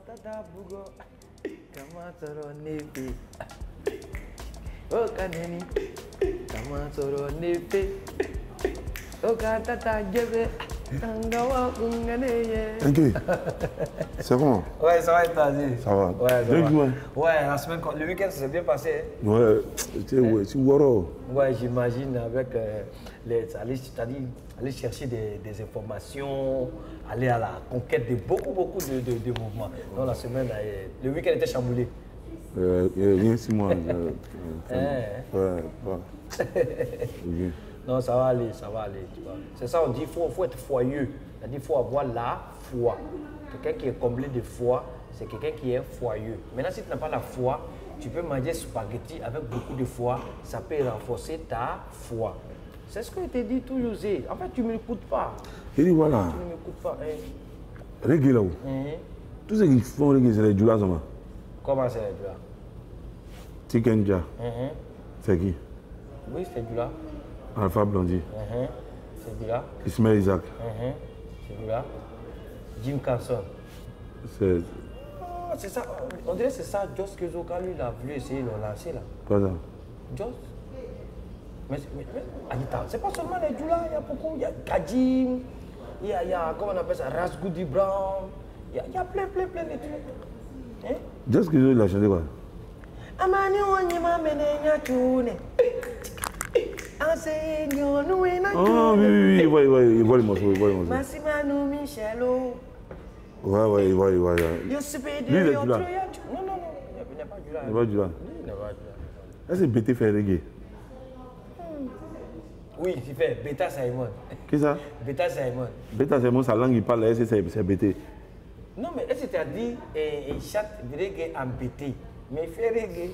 Tata Bugo, Kamatoro Nepe. Oh, Kaneni, Kamatoro Nepe. Oh, Tata Gebe. Ok. C'est bon? Ouais, ça va être vas-y. Ça va. Ouais, ça va. Ouais, la semaine, le week-end, ça s'est bien passé. Hein? Ouais, tu vois. Ouais, j'imagine avec aller chercher des informations, aller à la conquête de beaucoup de mouvements. Donc la semaine, le week-end était chamboulé. Rien 6 mois. Ouais. Non, ça va aller. C'est ça, on dit, il faut être foyeux. C'est-à-dire, il faut avoir la foi. Quelqu'un qui est comblé de foi, c'est quelqu'un qui est foyeux. Maintenant, si tu n'as pas la foi, tu peux manger spaghetti avec beaucoup de foi, ça peut renforcer ta foi. C'est ce que je t'ai dit toujours. En fait, tu ne m'écoutes pas. Et dit voilà. Tu ne m'écoutes pas. Hein. Reggae là-haut. Tous ceux qui font reggae, c'est les Djoula, ça va. Comment c'est les Djoula? Tikenja. C'est qui? Oui, c'est Djoula. Alpha Blondie. C'est Djoula. Ismaël Isaac. C'est Djoula. Jim Carson. C'est ça. On dirait que c'est ça, Joss Kezoka, lui, il a voulu essayer de le lancer là. Pas ça. Joss. Mais Anita, c'est pas seulement les Djoula, il y a beaucoup. Il y a Kadim, il y a comment on appelle ça, Rasgoudi Brown. Il y a plein de trucs. Hein? Joss Kezoka, il a chanté quoi? Amani Wanyima Menenya Tune. Oh oui, il voit le morceau, Massimano Michelo. Ouais, il voit. Lui, il est Djoula. Non, il n'est pas Djoula. Il va Djoula. Est-ce que BT fait reggae? Oui, il fait Beta Simon. Qui ça? Beta Simon. Beta Simon, sa langue, il parle, est-ce que c'est BT? Non, mais est-ce que tu as dit il chante reggae en BT? Mais il fait reggae.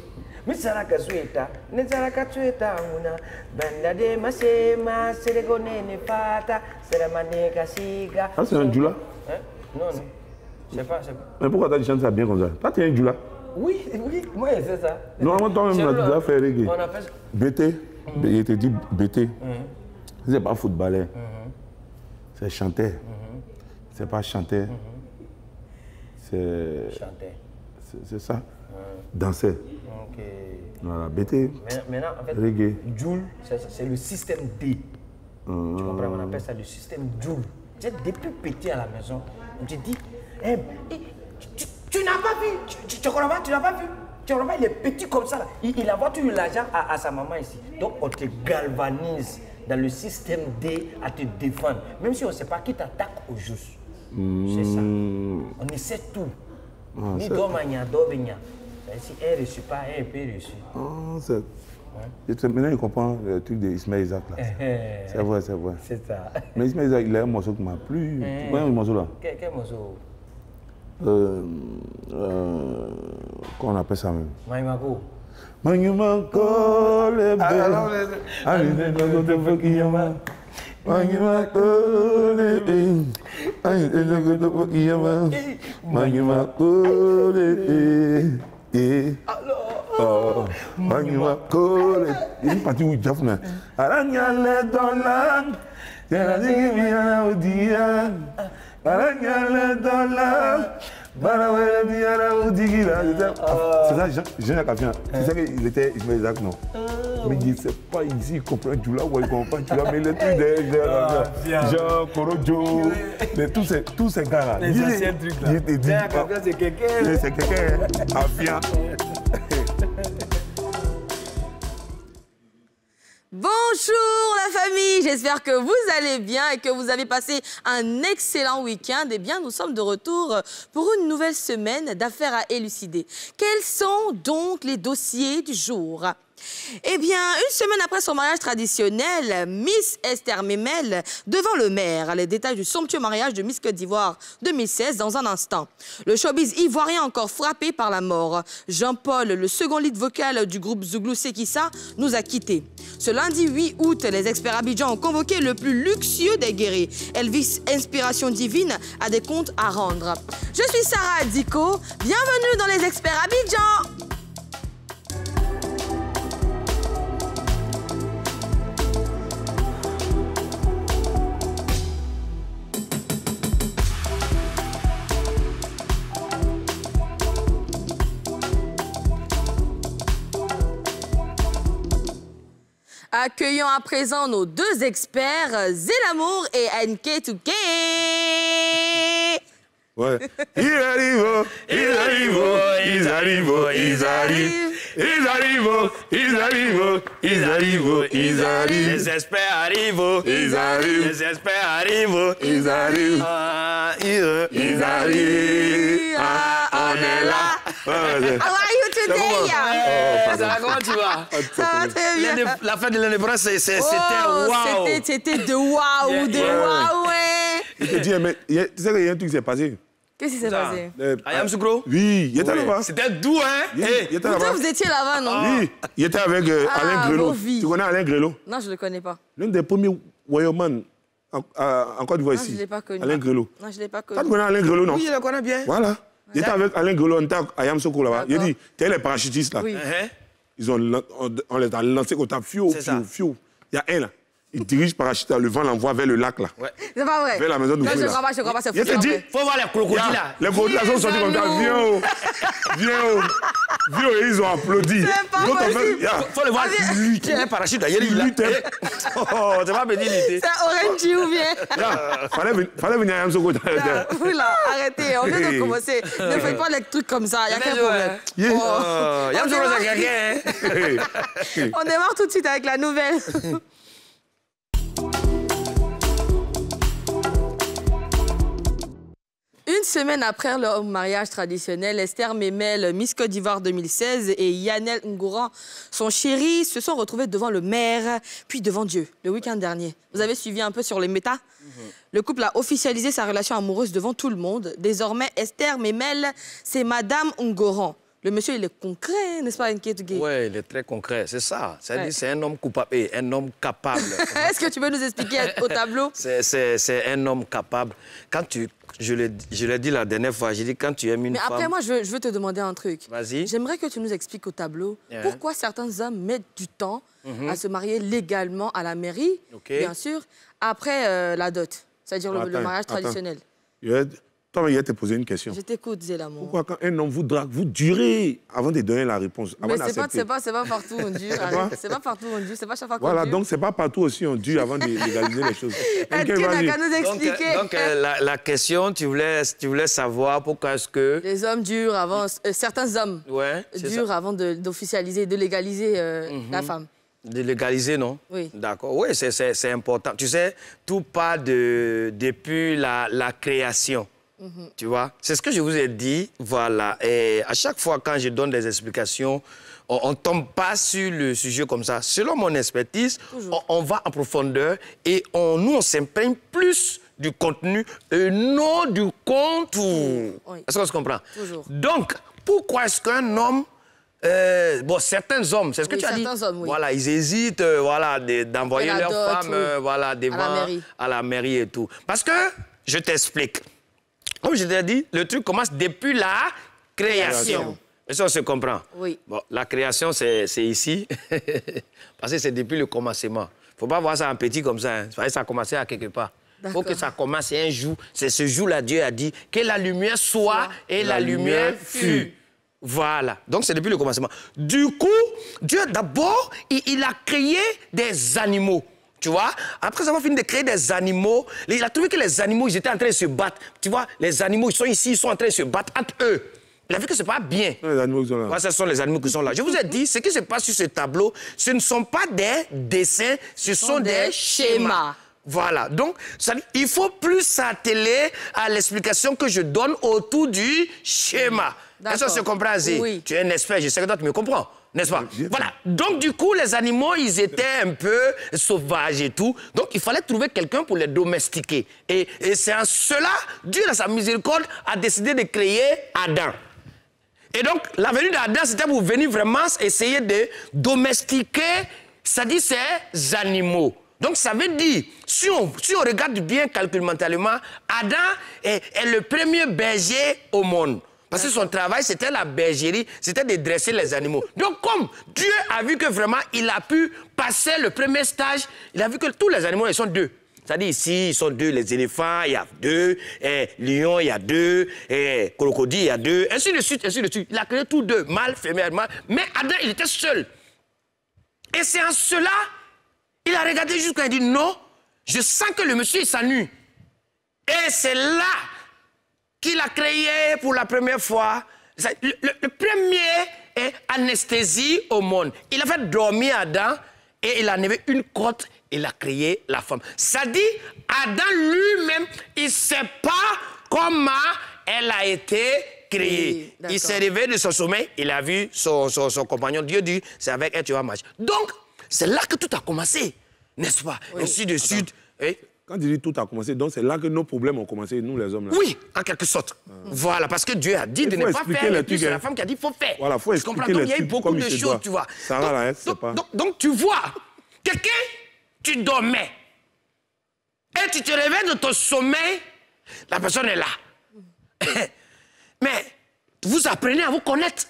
Mais Saraka Sueta, ne Saraka Sueta, una banda de Masema, Seregone Nefata, Seramaneka Siga. Ah, c'est un Djoula? Non. C'est pas. Mais pourquoi tu as chanté ça bien comme ça? Toi, tu es un Djoula? Oui, moi, c'est ça. Normalement, toi-même, tu as fait reggae. On appelle ça. BT, il te dit BT. C'est pas footballeur. C'est chanteur. C'est pas chanteur. C'est. Chanteur. C'est ça. Danseur. Ok. Voilà, BT. Maintenant, en fait, reggae. Joule, c'est le système D. Tu comprends? On appelle ça le système Joule. Depuis petit à la maison, on te dit, hey, tu n'as pas vu, tu n'as pas vu. Tu vois, il est petit comme ça. Là. Il a toujours l'argent à sa maman ici. Donc, on te galvanise dans le système D à te défendre. Même si on ne sait pas qui t'attaque au juste. C'est ça. On essaie tout. Ni domania, domania. Si un ne reçu pas, un peut reçu. Maintenant, il comprend le truc d'Ismaël Isaac. C'est vrai. C'est ça. Mais Ismaël Isaac, il a un morceau qui m'a plu. Tu connais le morceau là? Quel morceau? Comment on appelle ça même? Maïmako. Maïmako, le bébé. Allez, il est parti où Jeff là. Arangale dollar, c'est ça, Jean-Jacques Afian. C'est ça qu'il était Ismaël Isaac, non? Mais il ne sait pas ici, il comprend Djoula ou il ne comprend pas Djoula, mais les trucs derrière, Jean, Korojo, tous ces gars-là. Les anciens trucs là. Jean-Jacques Afian, c'est quelqu'un. C'est quelqu'un, Afian. Bonjour la famille, j'espère que vous allez bien et que vous avez passé un excellent week-end. Eh bien, nous sommes de retour pour une nouvelle semaine d'affaires à élucider. Quels sont donc les dossiers du jour ? Eh bien, une semaine après son mariage traditionnel, Miss Esther Memel devant le maire. Les détails du somptueux mariage de Miss Côte d'Ivoire 2016 dans un instant. Le showbiz ivoirien encore frappé par la mort. Jean-Paul, le second lead vocal du groupe Zouglou Sekissa, nous a quittés. Ce lundi 8 août, les experts Abidjan ont convoqué le plus luxueux des guéris. Elvis, inspiration divine, a des comptes à rendre. Je suis Sarah Adiko. Bienvenue dans les experts Abidjan. Accueillons à présent nos deux experts, Zelamour et NK2K. Ouais. Ils arrivent, ils arrivent, ils arrivent, ils arrivent. Ils arrivent, ils arrivent, ils arrivent, ils arrivent. Les experts arrivent, ils arrivent. Les experts arrivent, Ils arrivent. ils arrivent. On est là. How are you today? Ça va, comment tu vas? Ça va très bien. La fête de l'indépendance, c'était Oh, waouh. C'était de waouh, de waouh, ouais. Je te dis, mais tu sais qu'il y a un truc qui s'est passé. Qu'est-ce qui s'est passé? Ayam Soukro? Oui, il était là-bas. C'était doux, hein? Oui, il était Pourtant, là-bas. vous étiez là-bas, non? Oui, il était avec Alain Grelot. vos vies. Tu connais Alain Grelot? Non, je ne le connais pas. L'un des premiers warriorman en Côte d'Ivoire Non, ici. je ne l'ai pas connu. Alain Grelot. Non, je ne l'ai pas Tu connu. connais Alain Grelot, non? Oui, je le connais bien. Voilà. Il était avec Alain Grelot, on était à Ayam Soko là-bas. Il a dit, tu es les parachutistes là. Oui. On les a lancés comme ça, fiou, C'est ça. fiou, fiou. Il y a un là. Il dirige parachute, le vent l'envoie vers le lac là. C'est pas vrai. Vers la maison de Non, je Fouille, ne là. crois pas, je ne crois pas. C'est Il te fou, dit, en fait. Faut voir les crocodiles là. les crocodiles sont sortis comme ça, viens oh, viens oh, viens oh, et ils ont applaudi. C'est pas L'autre, en fait, possible. Faut le voir lutter un parachute d'ailleurs. Il lutter. Oh, c'est pas petit lutter. C'est orange ou bien? Fallait venir à Ayam Soko. Oula, arrêtez, on vient de commencer. Ne faites pas les trucs comme ça, il n'y a qu'un problème. Ayam Soukro, c'est quelqu'un. On démarre tout de suite avec la nouvelle. Une semaine après leur mariage traditionnel, Esther Memel, Miss Côte d'Ivoire 2016, et Yannel Ngouran, son chéri, se sont retrouvés devant le maire, puis devant Dieu, le week-end dernier. Vous avez suivi un peu sur les métas? Le couple a officialisé sa relation amoureuse devant tout le monde. Désormais, Esther Memel, c'est Madame Ngouran. Le monsieur, il est concret, n'est-ce pas, NK2K? Oui, il est très concret, c'est ça. C'est-à-dire, c'est un homme coupable et un homme capable. Est-ce que tu peux nous expliquer au tableau? C'est un homme capable. Quand tu... Je l'ai dit la dernière fois, j'ai dit quand tu aimes une femme... Mais après, moi, je veux te demander un truc. Vas-y. J'aimerais que tu nous expliques au tableau pourquoi certains hommes mettent du temps à se marier légalement à la mairie, bien sûr, après la dot, c'est-à-dire le mariage traditionnel. Toi, il te posé une question. Je t'écoute, Zelamour. Pourquoi quand un homme vous drague, vous durez avant de donner la réponse? Mais c'est pas partout on dure. C'est pas partout on dure, c'est pas chaque fois qu'on Voilà, dure. donc c'est pas partout aussi on dure avant de légaliser les choses. Tu n'as qu'à nous expliquer. Donc la question, tu voulais savoir pourquoi est-ce que... Les hommes durent avant... certains hommes durent avant d'officialiser, de légaliser la femme. De légaliser, non? Oui. D'accord. Oui, c'est important. Tu sais, tout part depuis la création. Tu vois? C'est ce que je vous ai dit. Voilà. Et à chaque fois, quand je donne des explications, on ne tombe pas sur le sujet comme ça. Selon mon expertise, on va en profondeur et nous, on s'imprègne plus du contenu et non du contour. Oui. Est-ce qu'on se comprend? Toujours. Donc, pourquoi est-ce qu'un homme... certains hommes, c'est ce que tu as dit. Hommes, oui. Voilà, ils hésitent d'envoyer leur femme à la mairie et tout. Parce que, je t'explique. Comme je t'ai dit, le truc commence depuis la création. Et ça, on se comprend. Oui. Bon, la création, c'est ici. Parce que c'est depuis le commencement. Il ne faut pas voir ça en petit comme ça. Hein. Ça a commencé à quelque part. Il faut que ça commence un jour. C'est ce jour-là, Dieu a dit que la lumière soit et la lumière fut. Voilà. Donc, c'est depuis le commencement. Du coup, Dieu, d'abord, il a créé des animaux. Tu vois, après avoir fini de créer des animaux, il a trouvé que les animaux, ils étaient en train de se battre. Tu vois, les animaux, ils sont ici, ils sont en train de se battre entre eux. Il a vu que ce n'est pas bien. Les animaux qui sont là. Ouais, ce sont les animaux qui sont là. Je vous ai dit, ce qui se passe sur ce tableau, ce ne sont pas des dessins, ce sont des schémas. Voilà. Donc, il faut plus s'atteler à l'explication que je donne autour du schéma. Est-ce que se comprend, Zé? Oui. Tu es un expert, je sais que toi, tu me comprends. N'est-ce pas? Voilà. Donc, du coup, les animaux, ils étaient un peu sauvages et tout. Donc, il fallait trouver quelqu'un pour les domestiquer. Et c'est en cela, Dieu, dans sa miséricorde, a décidé de créer Adam. Et donc, la venue d'Adam, c'était pour venir vraiment essayer de domestiquer, c'est-à-dire ces animaux. Donc, ça veut dire, si on regarde bien calculementalement, Adam est le premier berger au monde. Parce que son travail, c'était la bergerie, c'était de dresser les animaux. Donc, comme Dieu a vu que vraiment, il a pu passer le premier stage, il a vu que tous les animaux, ils sont deux. C'est-à-dire ici, ils sont deux, les éléphants, il y a deux, lions, il y a deux, crocodiles, il y a deux, ainsi de suite, ainsi de suite. Il a créé tous deux, mâle, femelle, mâle. Mais Adam, il était seul. Et c'est en cela Il a regardé jusqu'à il dit non, je sens que le monsieur s'ennuie. Et c'est là qu'il a créé pour la première fois le premier anesthésie au monde. Il a fait dormir Adam et il a enlevé une côte et il a créé la femme. Ça dit, Adam lui-même, il ne sait pas comment elle a été créée. Oui, il s'est réveillé de son sommeil, il a vu son compagnon. Dieu dit, c'est avec elle tu vas marcher. Donc, c'est là que tout a commencé, n'est-ce pas? Oui. Ainsi de suite. Quand tu dis tout a commencé, donc c'est là que nos problèmes ont commencé, nous les hommes. Là. Oui, en quelque sorte. Voilà, parce que Dieu a dit de ne pas faire, et puis c'est la femme qui a dit qu'il faut faire. Voilà, il faut expliquer donc, il y a eu beaucoup de choses, tu vois. Sarah, là, c'est pas... Donc, tu vois, quelqu'un, tu dormais, et tu te réveilles de ton sommeil, la personne est là. Mais vous apprenez à vous connaître,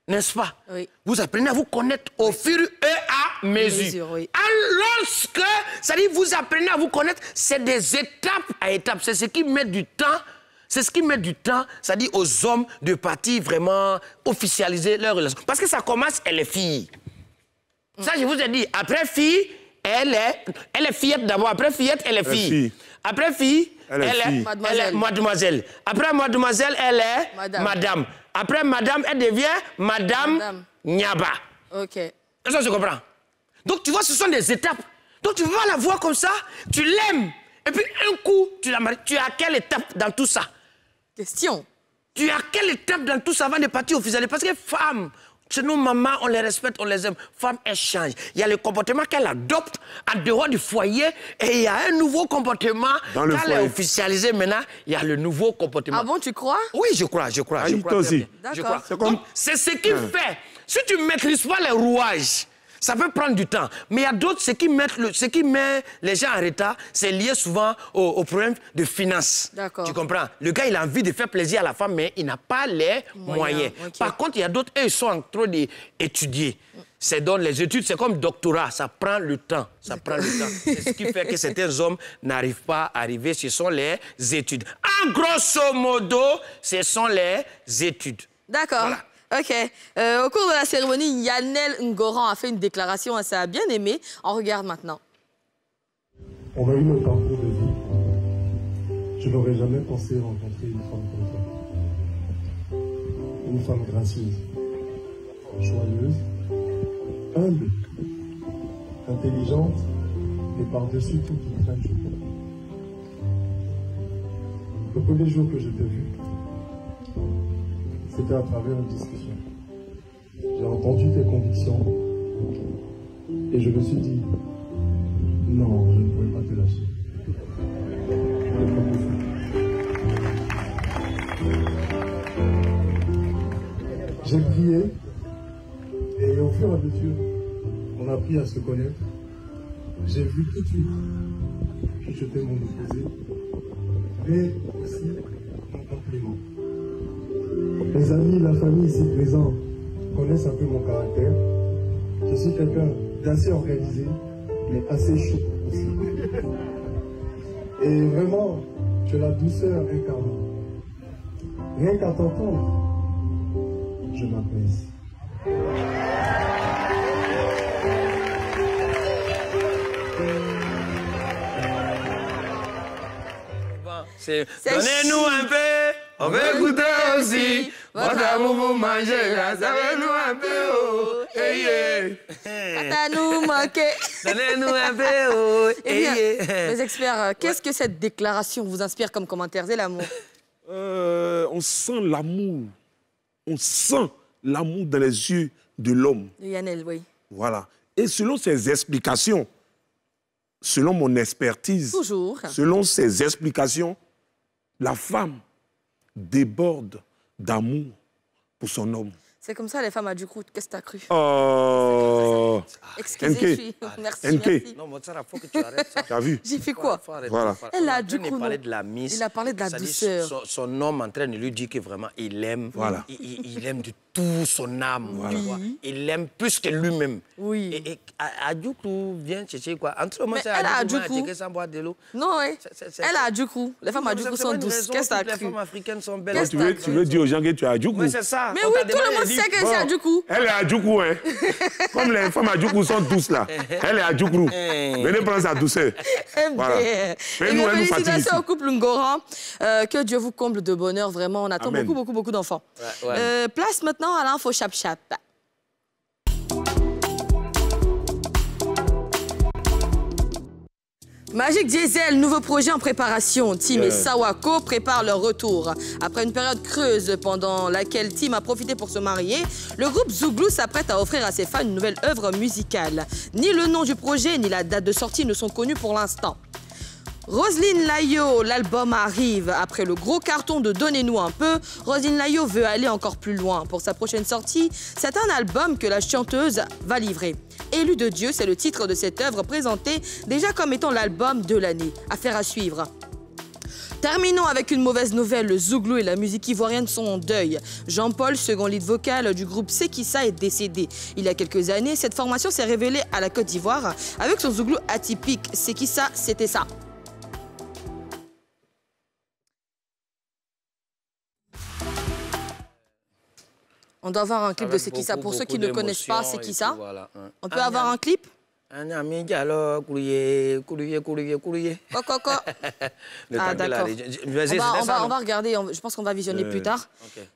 n'est-ce pas? Oui. Vous apprenez à vous connaître au fur et à mesure. Oui. Lorsque, c'est-à-dire vous apprenez à vous connaître, c'est des étapes à étapes. C'est ce qui met du temps. C'est ce qui met du temps, c'est-à-dire aux hommes de partir vraiment officialiser leur relation. Parce que ça commence, elle est fille. Ça, je vous ai dit, après fille, elle est fillette d'abord. Après fillette, elle est fille. Après fille, elle est mademoiselle. Après mademoiselle, elle est madame. Après madame, elle devient madame Nyaba. Ok. Ça, je comprends. Donc, tu vois, ce sont des étapes. Donc, tu vas la voir comme ça, tu l'aimes. Et puis, un coup, tu la maries. Tu es à quelle étape dans tout ça? Question. Tu es à quelle étape dans tout ça avant de partir officiellement? Parce que femmes, chez nos mamans, on les respecte, on les aime. Femmes, elles changent. Il y a le comportement qu'elle adopte en dehors du foyer et il y a un nouveau comportement. Quand elle est officialisée maintenant, il y a le nouveau comportement. Ah bon, tu crois? Oui, je crois. Je crois aussi. D'accord. C'est ce qui fait. Si tu ne maîtrises pas les rouages, ça peut prendre du temps. Mais il y a d'autres, ce qui met les gens en retard, c'est lié souvent au problème de finances. D'accord. Tu comprends? Le gars, il a envie de faire plaisir à la femme, mais il n'a pas les moyens. Okay. Par contre, il y a d'autres, eux, ils sont en train d'étudier. C'est donc les études, c'est comme doctorat, ça prend le temps. Ça prend le temps. C'est ce qui fait que certains hommes n'arrivent pas à arriver, ce sont les études. En grosso modo, ce sont les études. D'accord. Voilà. OK. Au cours de la cérémonie, Yannel Ngoran a fait une déclaration à sa bien-aimée. On regarde maintenant. On a eu le parcours de vie. Je n'aurais jamais pensé rencontrer une femme comme toi. Une femme gracieuse, joyeuse, humble, intelligente et par-dessus tout qui traîne du bon. Le premier jour que je t'ai vu, c'était à travers une discussion. J'ai entendu tes convictions et je me suis dit, non, je ne pourrais pas te lâcher. Je ne pourrais pas le faire. J'ai prié et au fur et à mesure, on a appris à se connaître. J'ai vu tout de suite que je t'ai mon opposé, mais aussi mon compliment. Les amis, la famille ici présents connaissent un peu mon caractère. Je suis quelqu'un d'assez organisé, mais assez chaud aussi. Et vraiment, tu as la douceur incarnée. Rien qu'à t'entendre, je m'apaise. Donnez-nous un peu, on veut goûter aussi. Votre amour vous mangez, savez-nous un peu, oh, Quand nous manquez. Donnez-nous un peu, oh, Eh bien, les experts, qu'est-ce que cette déclaration vous inspire comme commentaire? C'est l'amour. On sent l'amour. On sent l'amour dans les yeux de l'homme. De Yannel, oui. Voilà. Et selon ses explications, selon mon expertise, toujours, selon ses explications, la femme déborde d'amour pour son homme. C'est comme ça les femmes, du coup, qu'est-ce que t'as cru? Oh, Excusez, merci. Non, mais ça, il faut que tu arrêtes ça. Tu as vu? J'ai fait quoi? Voilà. Elle a du coup, il parlé de la miss. Il a parlé de la douceur. Son homme en train de lui dire que vraiment, il aime. Voilà. Il aime de tout son âme. Voilà. Il l'aime plus que lui-même. Oui. Et Adjoukou vient chercher quoi? Entre moi, c'est Adjoukou checker sans boire de l'eau. Non, oui. Elle a Adjoukou. Les femmes Adjoukou sont douces. Qu'est-ce que t'as cru? Les femmes africaines sont belles. Tu veux dire aux gens que tu as Adjoukou? Mais c'est ça. Mais oui, tout le monde sait que c'est Adjoukou. Elle est Adjoukou, hein. Comme les femmes Adjoukou sont douces là. Elle est Adjoukou. Venez prendre sa douceur. Voilà. Et félicitations au couple Ngoran. Que Dieu vous comble de bonheur. Vraiment, on attend beaucoup d'enfants. Place maintenant à l'info chap-chap. Magic Diesel, nouveau projet en préparation. Tim et Sawako préparent leur retour. Après une période creuse pendant laquelle Tim a profité pour se marier, le groupe Zouglou s'apprête à offrir à ses fans une nouvelle œuvre musicale. Ni le nom du projet, ni la date de sortie ne sont connus pour l'instant. Roselyne Layo, l'album arrive. Après le gros carton de Donnez-nous un peu, Roselyne Layo veut aller encore plus loin. Pour sa prochaine sortie, c'est un album que la chanteuse va livrer. Élu de Dieu, c'est le titre de cette œuvre présentée déjà comme étant l'album de l'année. Affaire à suivre. Terminons avec une mauvaise nouvelle. Le Zouglou et la musique ivoirienne sont en deuil. Jean-Paul, second lead vocal du groupe Sekissa, est décédé. Il y a quelques années, cette formation s'est révélée à la Côte d'Ivoire avec son Zouglou atypique. Sekissa, c'était ça. On doit avoir un clip de Sekissa. Pour ceux qui ne connaissent pas Sekissa, voilà. On peut avoir un clip? Ah, d'accord. On va regarder, je pense qu'on va visionner plus tard.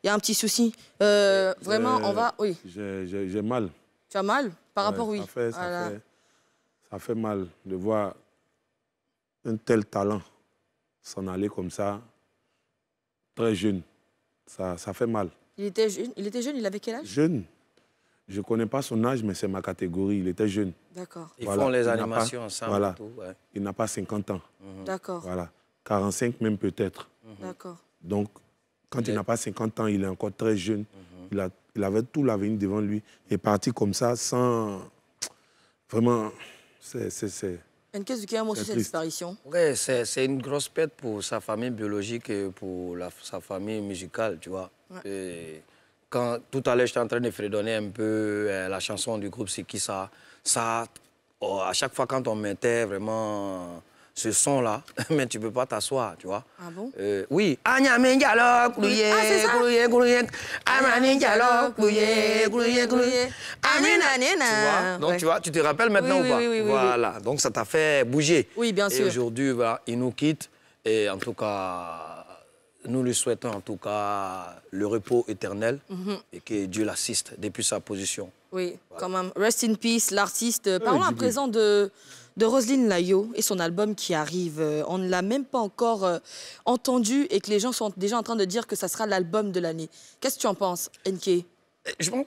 Il y a un petit souci. Vraiment, on va... Oui. J'ai mal. Tu as mal? Par rapport, oui. Ça fait mal de voir un tel talent s'en aller comme ça, très jeune. Ça fait mal. Il était jeune, il avait quel âge? Jeune. Je ne connais pas son âge, mais c'est ma catégorie. Il était jeune. D'accord. Ils font les animations ensemble. Voilà. Tout, ouais. Il n'a pas 50 ans. D'accord. Voilà. 45 même peut-être. D'accord. Donc, quand il n'a pas 50 ans, il est encore très jeune. Il avait tout l'avenir devant lui. Il est parti comme ça, sans... Vraiment, c'est... Qu'est-ce qu'il y a sur cette disparition? Oui, c'est une grosse perte pour sa famille biologique et pour sa famille musicale, tu vois. Ouais. Et quand, tout à l'heure, j'étais en train de fredonner un peu la chanson du groupe Sekissa. Ça, à chaque fois, quand on mettait vraiment ce son-là, mais tu ne peux pas t'asseoir, tu vois. Ah bon? Oui. Donc, tu vois, tu te rappelles maintenant ou pas? Voilà. Donc, ça t'a fait bouger. Oui, bien sûr. Et aujourd'hui, voilà, il nous quitte. Et en tout cas, nous lui souhaitons en tout cas le repos éternel et que Dieu l'assiste depuis sa position. Oui, voilà. Quand même. Rest in peace, l'artiste. Parlons à présent de Roselyne Layo et son album qui arrive. On ne l'a même pas encore entendu et que les gens sont déjà en train de dire que ça sera l'album de l'année. Qu'est-ce que tu en penses, NK? Je pense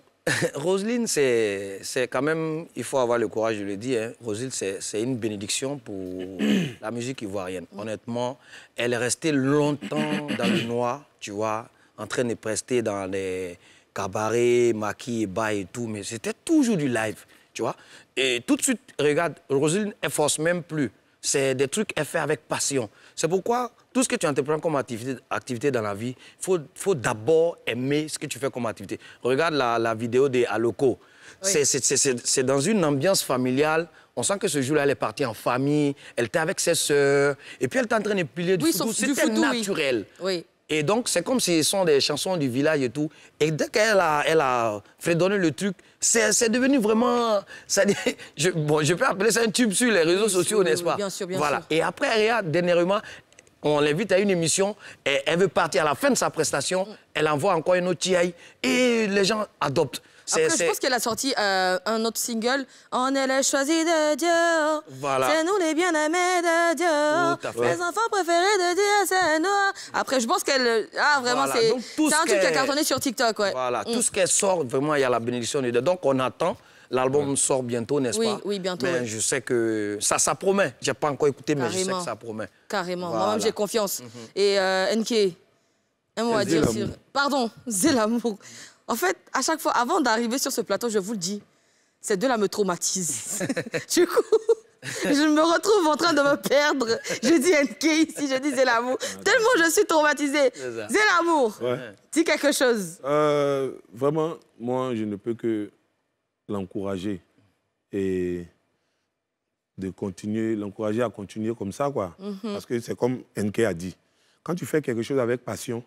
Roselyne, c'est quand même, il faut avoir le courage de le dire, hein. Roselyne, c'est une bénédiction pour la musique ivoirienne. Honnêtement, elle est restée longtemps dans le noir, tu vois, en train de prester dans les cabarets, maquis et bas et tout, mais c'était toujours du live, tu vois. Et tout de suite, regarde, Roselyne, elle force même plus. C'est des trucs qu'elle fait avec passion. C'est pourquoi tout ce que tu entreprends comme activité dans la vie, il faut d'abord aimer ce que tu fais comme activité. Regarde la vidéo de Aloko. Oui. C'est dans une ambiance familiale. On sent que ce jour-là, elle est partie en famille, elle était avec ses sœurs, et puis elle était en train de plier du foot. C'était naturel. Oui. Et donc, c'est comme si ce sont des chansons du village et tout. Et dès qu'elle a fredonné le truc, c'est devenu vraiment... je peux appeler ça un tube sur les réseaux sociaux, n'est-ce pas? Bien sûr, bien voilà. sûr. Et après, regarde, dernièrement, on l'invite à une émission, et elle veut partir à la fin de sa prestation, elle envoie encore une autre TI, et les gens adoptent. Après, je pense qu'elle a sorti un autre single. On est les choisis de Dieu. Voilà. C'est nous les bien-aimés de Dieu. Tout à fait. Les enfants préférés de Dieu, c'est nous. Après, je pense qu'elle... Ah, vraiment, voilà. c'est un truc qui a cartonné sur TikTok, ouais. Voilà. Tout ce qu'elle sort, vraiment, il y a la bénédiction de Dieu. Donc, on attend. L'album sort bientôt, n'est-ce pas? Oui, bientôt. Mais je sais que ça promet. Je n'ai pas encore écouté, mais je sais que ça promet. Carrément. Voilà. Moi-même, j'ai confiance. Et NK, un mot à dire sur... Pardon, Zelamour. En fait, à chaque fois, avant d'arriver sur ce plateau, je vous le dis, ces deux-là me traumatisent. Du coup, Je me retrouve en train de me perdre. Je dis NK ici, je dis Zelamour. Tellement je suis traumatisée. Zelamour, dis quelque chose. Vraiment, moi, je ne peux que l'encourager et de continuer, l'encourager à continuer comme ça, quoi. Parce que c'est comme NK a dit. Quand tu fais quelque chose avec passion,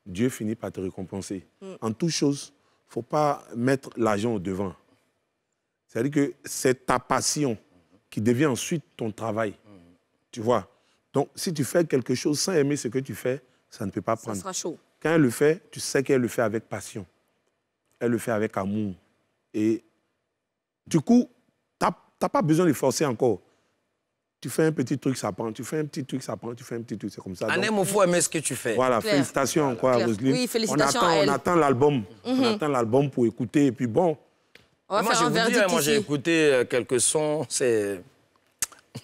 Dieu finit par te récompenser. En toute chose, il ne faut pas mettre l'argent au devant. C'est-à-dire que c'est ta passion qui devient ensuite ton travail. Tu vois? Donc, si tu fais quelque chose sans aimer ce que tu fais, ça ne peut pas prendre. Ça sera chaud. Quand elle le fait, tu sais qu'elle le fait avec passion. Elle le fait avec amour. Et du coup, tu n'as pas besoin de forcer encore. Tu fais un petit truc, ça prend. Tu fais un petit truc, ça prend. Tu fais un petit truc, c'est comme ça. Il faut aimer ce que tu fais. Voilà, Claire. félicitations encore à Roselyne. Oui, félicitations à elle. On attend l'album. On attend l'album pour écouter. Et puis bon. On va Moi, faire un verdict moi, j'ai ici. écouté quelques sons, c'est...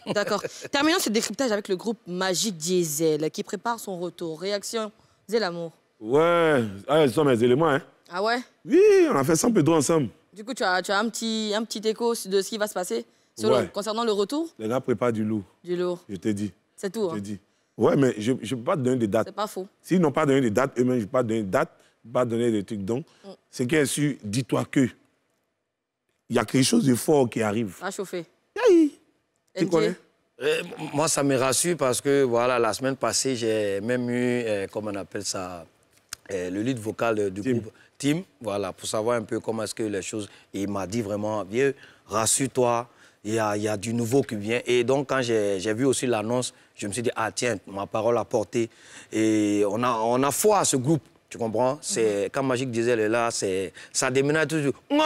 D'accord. Terminons ce décryptage avec le groupe Magic Diesel qui prépare son retour. Réaction, Zelamour. Ouais, ce sont mes éléments, hein. Ah ouais? Oui, on a fait San Pedro ensemble. Du coup, tu as un petit écho de ce qui va se passer concernant le retour? Les gars préparent du lourd. Du lourd. Je te dis. C'est tout, Je te hein? dis. Ouais, mais je ne peux pas te donner des dates. C'est pas faux. S'ils n'ont pas donné des dates, eux-mêmes, je ne peux pas donner des dates, je ne peux pas donner des trucs. Donc, ce qui est sûr, dis-toi que il y a quelque chose de fort qui arrive. À chauffer. Tu connais? Moi, ça me rassure parce que, voilà, la semaine passée, j'ai même eu, comment on appelle ça, le lead vocal du groupe Tim, voilà, pour savoir un peu comment est-ce que les choses... Et il m'a dit vraiment, vieux, rassure-toi, il y a du nouveau qui vient. Et donc, quand j'ai vu aussi l'annonce, je me suis dit, ah tiens, ma parole a porté. Et on a foi à ce groupe, tu comprends? Quand Magic Diesel est là, ça déménage toujours. Non.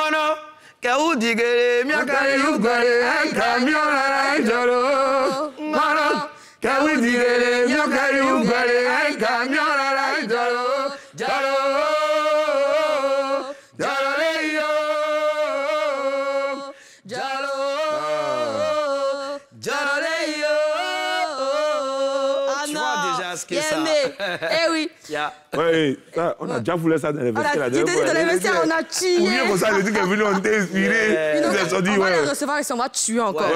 Eh oui. Oui, on a déjà voulu ça dans les vestiaires. Dans les vestiaires, on a tué. Ou bien comme ça, le truc est venu, on était inspiré. On va les recevoir et on va tuer encore.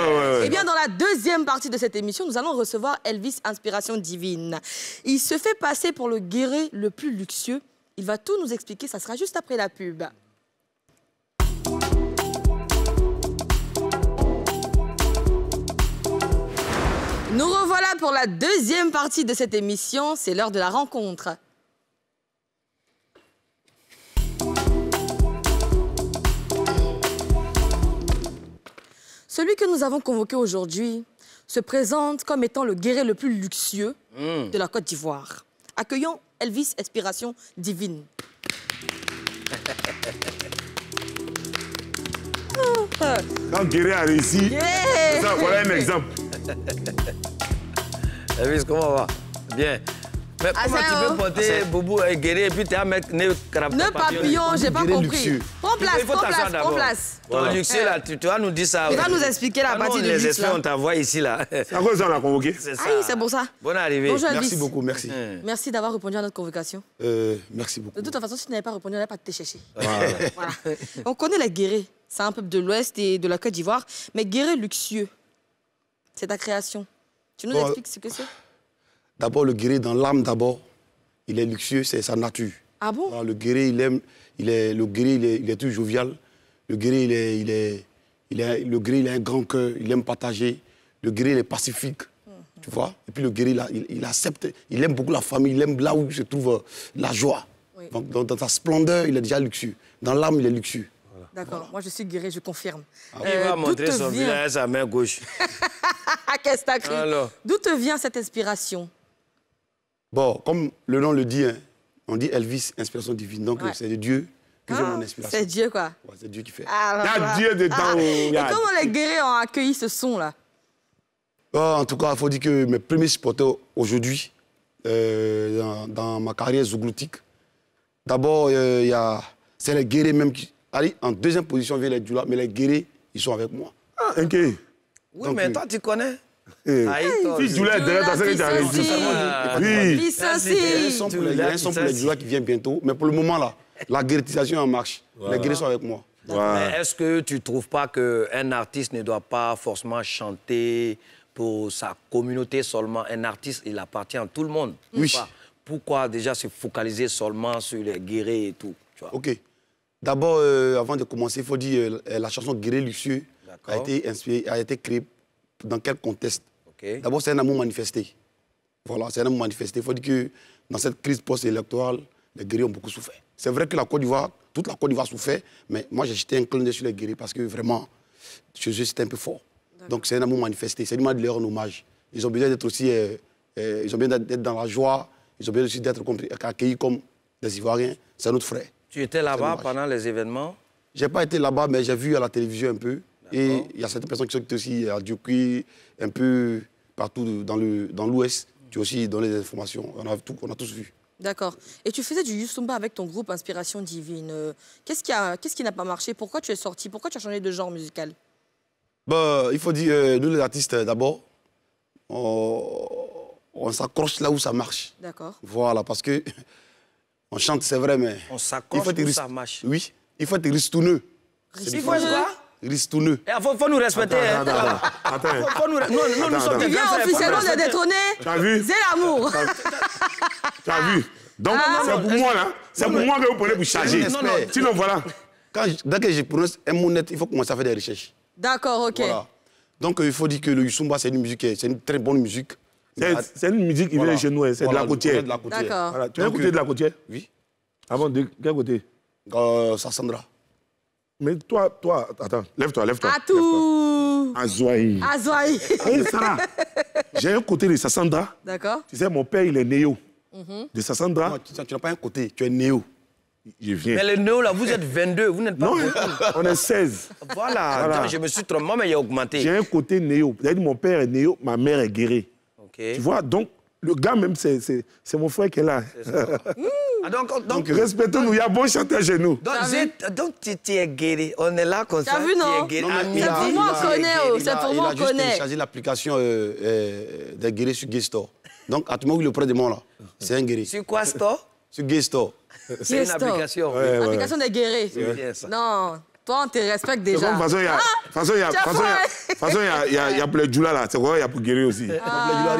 Eh bien, dans la deuxième partie de cette émission, nous allons recevoir Elvis Inspiration Divine. Il se fait passer pour le guéret le plus luxueux. Il va tout nous expliquer, ça sera juste après la pub. Nous revoilà pour la deuxième partie de cette émission. C'est l'heure de la rencontre. Celui que nous avons convoqué aujourd'hui se présente comme étant le guéret le plus luxueux de la Côte d'Ivoire. Accueillons Elvis Inspiration Divine. Quand Guéret a réussi, voilà un exemple. Elvis, comment on va? Bien. Mais comment tu peux porter Boubou et Guéret et puis tu as mettre nœud papillon, j'ai pas compris. Prends place. Ton luxueux, là, tu vas nous dire ça. Il va nous expliquer la partie de luxe. Les experts, on t'envoie ici, là. C'est à cause de ça qu'on l'a convoqué. Ah oui, c'est pour ça. Bonne arrivée. Bonjour, Elvis. Merci beaucoup, merci. Merci d'avoir répondu à notre convocation. Merci beaucoup. De toute façon, si tu n'avais pas répondu, on n'allait pas te chercher. Voilà. On connaît les guérets. C'est un peuple de l'Ouest et de la Côte d'Ivoire. Mais guéret luxueux, c'est ta création. Tu nous expliques ce que c'est? D'abord, le guéret dans l'âme, d'abord. Il est luxueux, c'est sa nature. Ah bon? Alors, le guéret, il est tout jovial. Le guéret, il a un grand cœur, il aime partager. Le guéret, il est pacifique. Tu vois? Et puis le guéret, il accepte, il aime beaucoup la famille, il aime là où se trouve la joie. Oui. Donc, dans sa splendeur, il est déjà luxueux. Dans l'âme, il est luxueux. D'accord, voilà. Moi je suis guéret, je confirme. Il va montrer son visage à sa main gauche. Qu'est-ce que t'as cru? D'où te vient cette inspiration? Bon, comme le nom le dit, hein, on dit Elvis, inspiration divine. Donc c'est de Dieu que j'ai mon inspiration. C'est Dieu, quoi. Ouais, c'est Dieu qui fait. Alors, il y a Dieu dedans. Et comment les guérets ont accueilli ce son-là? En tout cas, il faut dire que mes premiers supporters aujourd'hui, dans ma carrière zougloutique, d'abord, c'est les guérets même qui... Allez, en deuxième position vient les Djoula, mais les guérets, ils sont avec moi. Ah, ok. Oui, donc, mais toi, tu connais. Si Djoula est derrière, c'est que tu as réussi. Oui. Il y a un son pour les Djoula qui vient bientôt, mais pour le moment, là, la guérétisation est en marche. Voilà. Les guérets sont avec moi. Voilà. Est-ce que tu ne trouves pas qu'un artiste ne doit pas forcément chanter pour sa communauté seulement? Un artiste, il appartient à tout le monde. Oui. Pourquoi déjà se focaliser seulement sur les guérés et tout, tu vois? Ok. D'abord, avant de commencer, il faut dire la chanson Guéré Lucieux a été créée dans quel contexte? D'abord, c'est un amour manifesté. Voilà, c'est un amour manifesté. Il faut dire que dans cette crise post-électorale, les guéris ont beaucoup souffert. C'est vrai que la Côte d'Ivoire, toute la Côte d'Ivoire souffrait, mais moi, j'ai jeté un clin d'œil sur les guéris parce que vraiment, chez eux, c'était un peu fort. Donc, c'est un amour manifesté. C'est du mal de leur rendre hommage. Ils ont besoin d'être aussi, ils ont besoin d'être dans la joie, ils ont besoin aussi d'être accueillis comme des Ivoiriens. C'est notre frère. Tu étais là-bas pendant les événements? Je n'ai pas été là-bas, mais j'ai vu à la télévision un peu. Et il y a certaines personnes qui sont aussi à Dioukui, un peu partout dans l'Ouest. Tu as aussi donné des informations. On a tous vu. D'accord. Et tu faisais du Youssumba avec ton groupe Inspiration Divine. Qu'est-ce qui n'a pas marché? Pourquoi tu es sorti? Pourquoi tu as changé de genre musical? Il faut dire, nous les artistes, d'abord, on s'accroche là où ça marche. D'accord. Voilà, parce que on chante, c'est vrai, mais... On s'accroche où ça marche. Oui, il faut être ristouneux. Il faut quoi? Ristouneux. Il faut nous respecter. Attends. Nous sommes des Tu viens officiellement de détrôner. Tu as vu? C'est l'amour. Tu as vu? Donc, c'est pour moi, là. C'est pour moi que vous prenez pour charger. Sinon, voilà. Dès que je prononce un mot net, il faut commencer à faire des recherches. D'accord, ok. Voilà. Donc, il faut dire que le Youssumba, c'est une musique, c'est une très bonne musique. C'est une musique qui vient de chez nous, c'est de la côtière. D'accord. Voilà. Tu as écouté de la côtière? Oui. Avant, de quel côté? Sassandra. Mais toi, attends, lève-toi. Atou. Azouaï. Hey, Sarah, j'ai un côté de Sassandra. D'accord. Tu sais, mon père, il est néo. De Sassandra. Non, tu n'as pas un côté, tu es néo. Je viens. Mais les néo, là, vous êtes 22, vous n'êtes pas... Non, on est 16. Voilà. Je me suis trompé, moi, mais il a augmenté. J'ai un côté néo. C'est-à-dire mon père est néo, ma mère est guérée. Okay. Tu vois, donc, le gars même, c'est mon frère qui est là. Donc respectons-nous, il y a bon chanteur chez nous. Donc tu es guéri. On est là comme ça. T'as vu, non? C'est pour moi, on connaît. C'est pour moi, on connaît. Il a juste téléchargé l'application des guéris sur Gay Store. Donc, à tout moment où il le prend de moi, là, c'est un guéri. Sur quoi, Store? Sur Gay Store. C'est une application. Application des guéris. Non. Toi, on te respecte déjà. De toute façon, il y a pour les Djoula là. C'est quoi, il y a pour guérir aussi.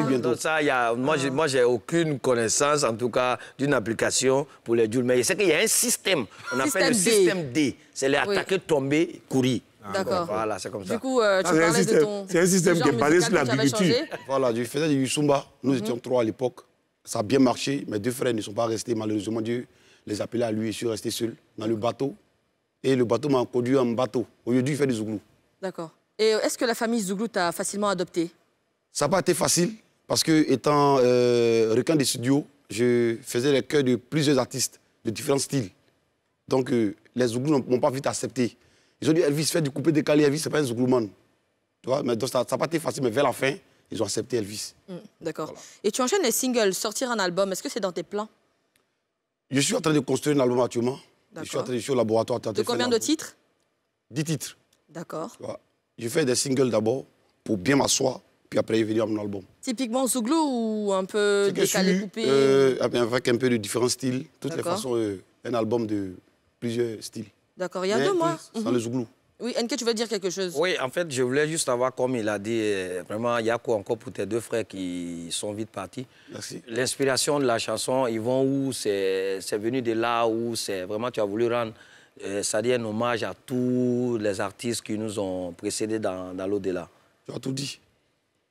Bientôt. Ça, moi, j'ai aucune connaissance, en tout cas, d'une application pour les Djoula. Mais c'est qu'il y a un système. On appelle le système D. C'est les attaquer, tomber, courir. D'accord. Voilà, c'est comme ça. Du coup, tu parlais de ton... C'est un système qui est basé sur l'agriculture. Voilà, je faisais du Youssumba. Nous étions 3 à l'époque. Ça a bien marché. Mes 2 frères ne sont pas restés. Malheureusement, Dieu les appelait à lui et je suis resté seul dans le bateau. Et le bateau m'a conduit en bateau. Aujourd'hui, il fait du Zouglou. D'accord. Et est-ce que la famille Zouglou t'a facilement adopté? Ça n'a pas été facile, parce que, étant requin des studios, je faisais les chœurs de plusieurs artistes de différents styles. Donc, les Zouglous ne m'ont pas vite accepté. Ils ont dit, Elvis, fais du coupé décalé. Elvis, ce n'est pas un Zouglouman. Tu vois, mais donc, ça n'a pas été facile, mais vers la fin, ils ont accepté Elvis. D'accord. Voilà. Et tu enchaînes les singles, sortir un album. Est-ce que c'est dans tes plans? Je suis en train de construire un album actuellement. Je suis en train de faire au laboratoire. De combien de titres? 10 titres. D'accord. Je fais des singles d'abord pour bien m'asseoir, puis après je vais venir à mon album. Typiquement Zouglou ou un peu décalé, coupé? Avec un peu de différents styles. Toutes les façons, un album de plusieurs styles. D'accord, il y a 2 mois. Sans le Zouglou. Oui, NK, tu veux dire quelque chose? Oui, en fait, je voulais juste savoir, comme il a dit, vraiment, il y a quoi encore pour tes 2 frères qui sont vite partis? Merci. L'inspiration de la chanson, ils vont où? C'est venu de là où c'est vraiment, tu as voulu rendre, c'est-à-dire un hommage à tous les artistes qui nous ont précédés dans l'au-delà. Tu as tout dit.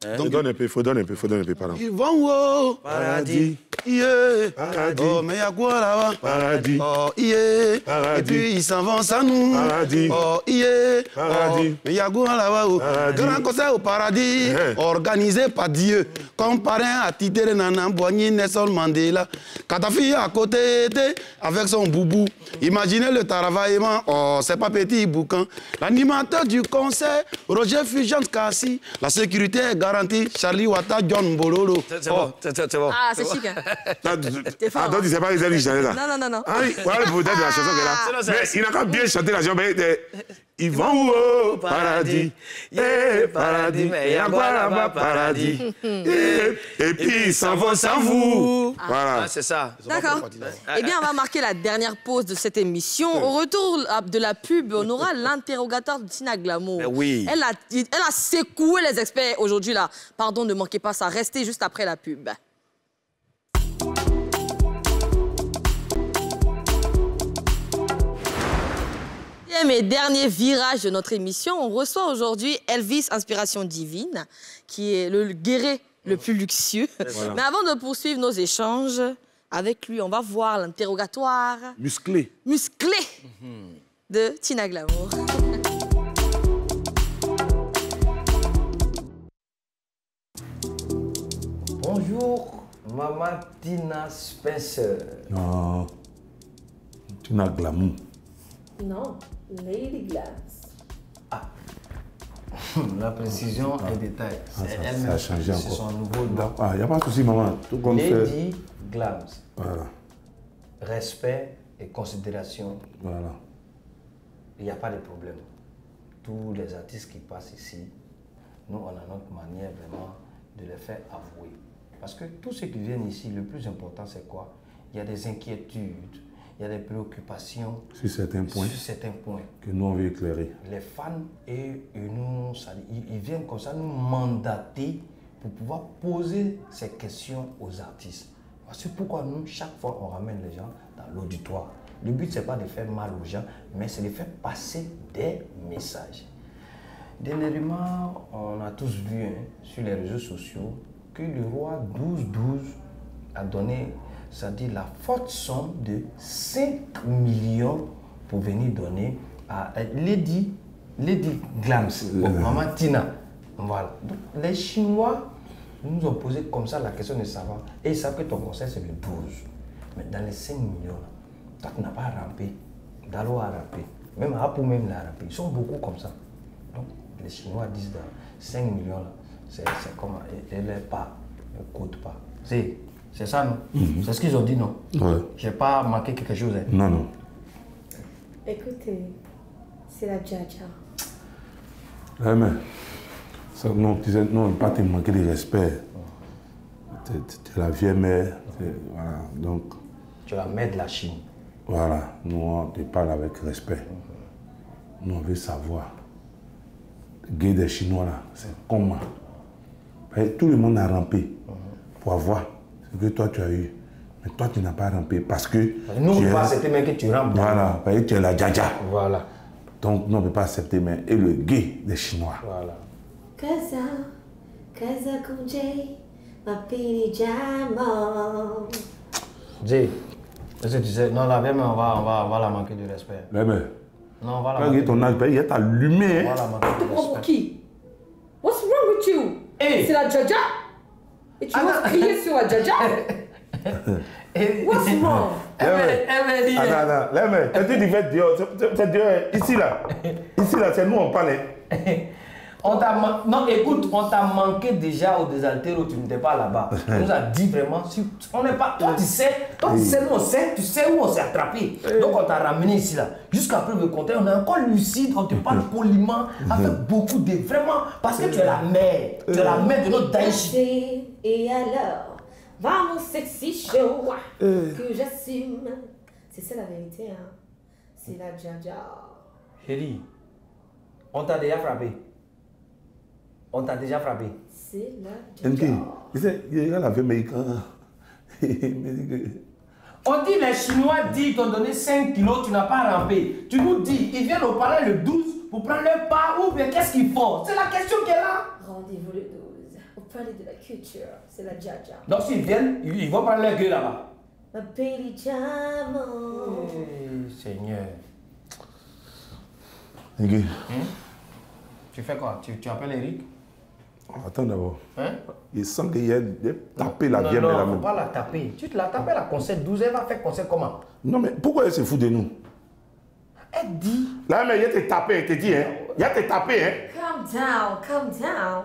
Hein? Donc, il faut donner un peu, pardon. Ils vont où? Paradis. Yeah. Paradis. Oh, mais il y a quoi là-bas? Paradis. Oh, yeah. Paradis. Et puis ils s'en vont sans nous. Paradis. Oh, yeah. Paradis. Oh, mais il y a quoi là-bas? Grand concert au paradis, organisé par Dieu. Comme parrain à Tite Nana Boigny, Nelson Mandela. Kadhafi à côté, avec son boubou. Imaginez le travaillement. Oh, c'est pas petit boucan. L'animateur du concert, Roger Fulgence Kassi. La sécurité est garantie. Charlie Wata, John Bololo. C'est bon, c'est bon. Ah, c'est chic, hein? Ah, donc tu ne sais pas qu'ils chanter ça? Non. Ah oui, voilà le modèle de la chanson qu'elle a. Mais il n'a qu'à bien chanter la chanson. Ils vont au paradis. Paradis, mais il y a quoi là-bas, paradis. Et puis ils s'en vont sans vous. Voilà, c'est ça. D'accord. Eh bien, on va marquer la dernière pause de cette émission. Au retour de la pub, on aura l'interrogatoire de Tina Glamour. Oui. Elle a secoué les experts aujourd'hui, là. Pardon, ne manquez pas ça. Restez juste après la pub. Et dernier virage de notre émission, on reçoit aujourd'hui Elvis Inspiration Divine, qui est le guéret le plus luxueux. Voilà. Mais avant de poursuivre nos échanges avec lui, on va voir l'interrogatoire musclé de Tina Glamour. Bonjour, Maman Tina Spencer. Non, Tina Glamour. Non, Lady Glams. Ah, la précision et détail. Ça a changé encore. C'est son nouveau nom. Il n'y a pas de souci, maman. Tout comme Lady Glams. Voilà. Respect et considération. Voilà. Il n'y a pas de problème. Tous les artistes qui passent ici, nous, on a notre manière vraiment de les faire avouer. Parce que tous ceux qui viennent ici, le plus important, c'est quoi? Il y a des inquiétudes. Il y a des préoccupations sur certains points que nous on veut éclairer. Les fans et nous, ils viennent comme ça nous mandater pour pouvoir poser ces questions aux artistes. C'est pourquoi nous, chaque fois, on ramène les gens dans l'auditoire. Le but, ce n'est pas de faire mal aux gens, mais c'est de faire passer des messages. Dernièrement, on a tous vu sur les réseaux sociaux que le roi 12-12 a donné, c'est-à-dire la forte somme de 5 millions pour venir donner à Lady Glams, Maman Tina. Voilà. Donc, les Chinois nous ont posé comme ça la question de savoir. Et ils savent que ton concert c'est le 12. Mais dans les 5 millions, toi tu n'as pas rampé. Dalo a rampé. Même Apu même l'a rampé. Ils sont beaucoup comme ça. Donc les Chinois disent dans 5 millions là, c'est comme elle n'est pas, elle ne coûte pas. C'est ça, non? C'est ce qu'ils ont dit, non? Ouais. Je n'ai pas manqué quelque chose. Hein? Non. Écoutez, c'est la Dja-Dja. Ouais, mais ça, non, tu sais, non, pas te manquer de respect. Tu es la vieille mère. Voilà, donc. Tu es la mère de la Chine. Voilà, nous on te parle avec respect. Nous on veut savoir. Le gay des Chinois là, c'est comment? Tout le monde a rampé pour avoir ce que toi tu as eu. Mais toi tu n'as pas rampé parce que. Nous on ne peut pas accepter même que tu rampes. Voilà, parce que tu es la Dja-Dja. Voilà. Donc nous on ne peut pas accepter, mais et le gay des Chinois. Voilà. Kaza Kunjay, Mapini Jamo. Jay, est-ce que tu sais, non, la même, on va la manquer de respect. Mais. Non, on va la manquer. Ton âge, il y a ta lumière. On va la manquer de respect. Pour qui? What's wrong with you? Hey. C'est la Dja-Dja. Et tu vas crier sur la Dja-Dja? What's wrong? Attends, quand tu dis fait Dieu, c'est Dieu, ici là, c'est nous on parle. Non, écoute, on t'a manqué déjà au désaltéro, tu n'étais pas là-bas. On nous a dit vraiment, on n'est pas. Toi, tu sais, nous on sait, tu sais où on s'est attrapé. Donc, on t'a ramené ici là. Jusqu'à preuve de contraire, on est encore lucide, on te parle poliment, avec beaucoup de. Vraiment, parce que tu es la mère. Tu es la mère de notre Daichi. Et alors, va mon sexy show que j'assume. C'est ça la vérité, hein. C'est la Dja-Dja. Chérie, on t'a déjà frappé. On t'a déjà frappé. C'est la Dja-Dja. Il y a la vieille On dit les Chinois disent qu'ils t'ont donné 5 kilos, tu n'as pas rampé. Tu nous dis, ils viennent au palais le 12 pour prendre leur part ou bien qu'est-ce qu'ils font? C'est la question qui est là. Rendez-vous le 12 au palais de la culture. C'est la Dja-Dja. Donc s'ils viennent, ils vont prendre leur gueule là-bas. Ma baby Jamo. Seigneur. Okay. Tu fais quoi? Tu appelles Eric? Attends d'abord. Hein? Il sent qu'il y a tapé la vieille. Non, il ne faut pas la taper. Tu te la tapes à la concert 12, elle va faire concert comment? Non, mais pourquoi elle se fout de nous? Elle dit. Là, mais il y a te tapé, elle te dit, hein? Il y a te tapé, hein? Calm down.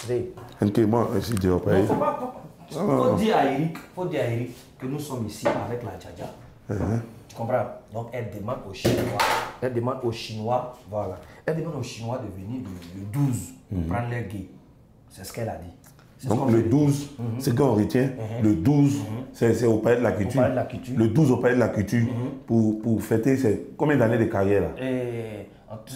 Zé. Ok, moi, je dis, Non, faut pas. Faut dire à Eric que nous sommes ici avec la Djadia. Tu comprends? Donc elle demande aux Chinois, voilà. Elle demande aux Chinois de venir le 12 pour prendre leur guet. C'est ce qu'elle a dit. Donc le 12, c'est qu'on retient. Le 12, c'est au Palais de la Culture. Le 12 au Palais de la Culture pour fêter combien d'années de carrière là?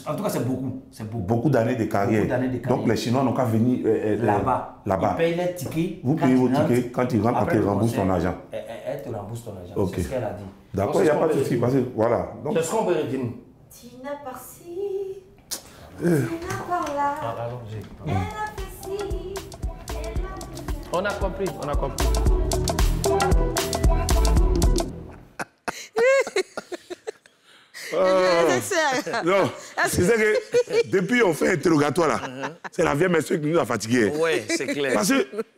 En tout cas, c'est beaucoup. Beaucoup d'années de carrière. Donc les Chinois n'ont qu'à venir là-bas. Ils payent les tickets. Vous payez vos tickets quand ils rentrent, après ils remboursent ton argent. Elle te rembourse ton argent. Okay. C'est ce qu'elle a dit. D'accord, il n'y a pas de souci. Voilà. C'est ce qu'on peut dire. Tina par-ci, Tina par-là. Elle a fait ci, elle a fait ça. On a compris. Non, c'est ça que depuis on fait interrogatoire là, c'est la vieille monsieur qui nous a fatigués. Oui, c'est clair. Parce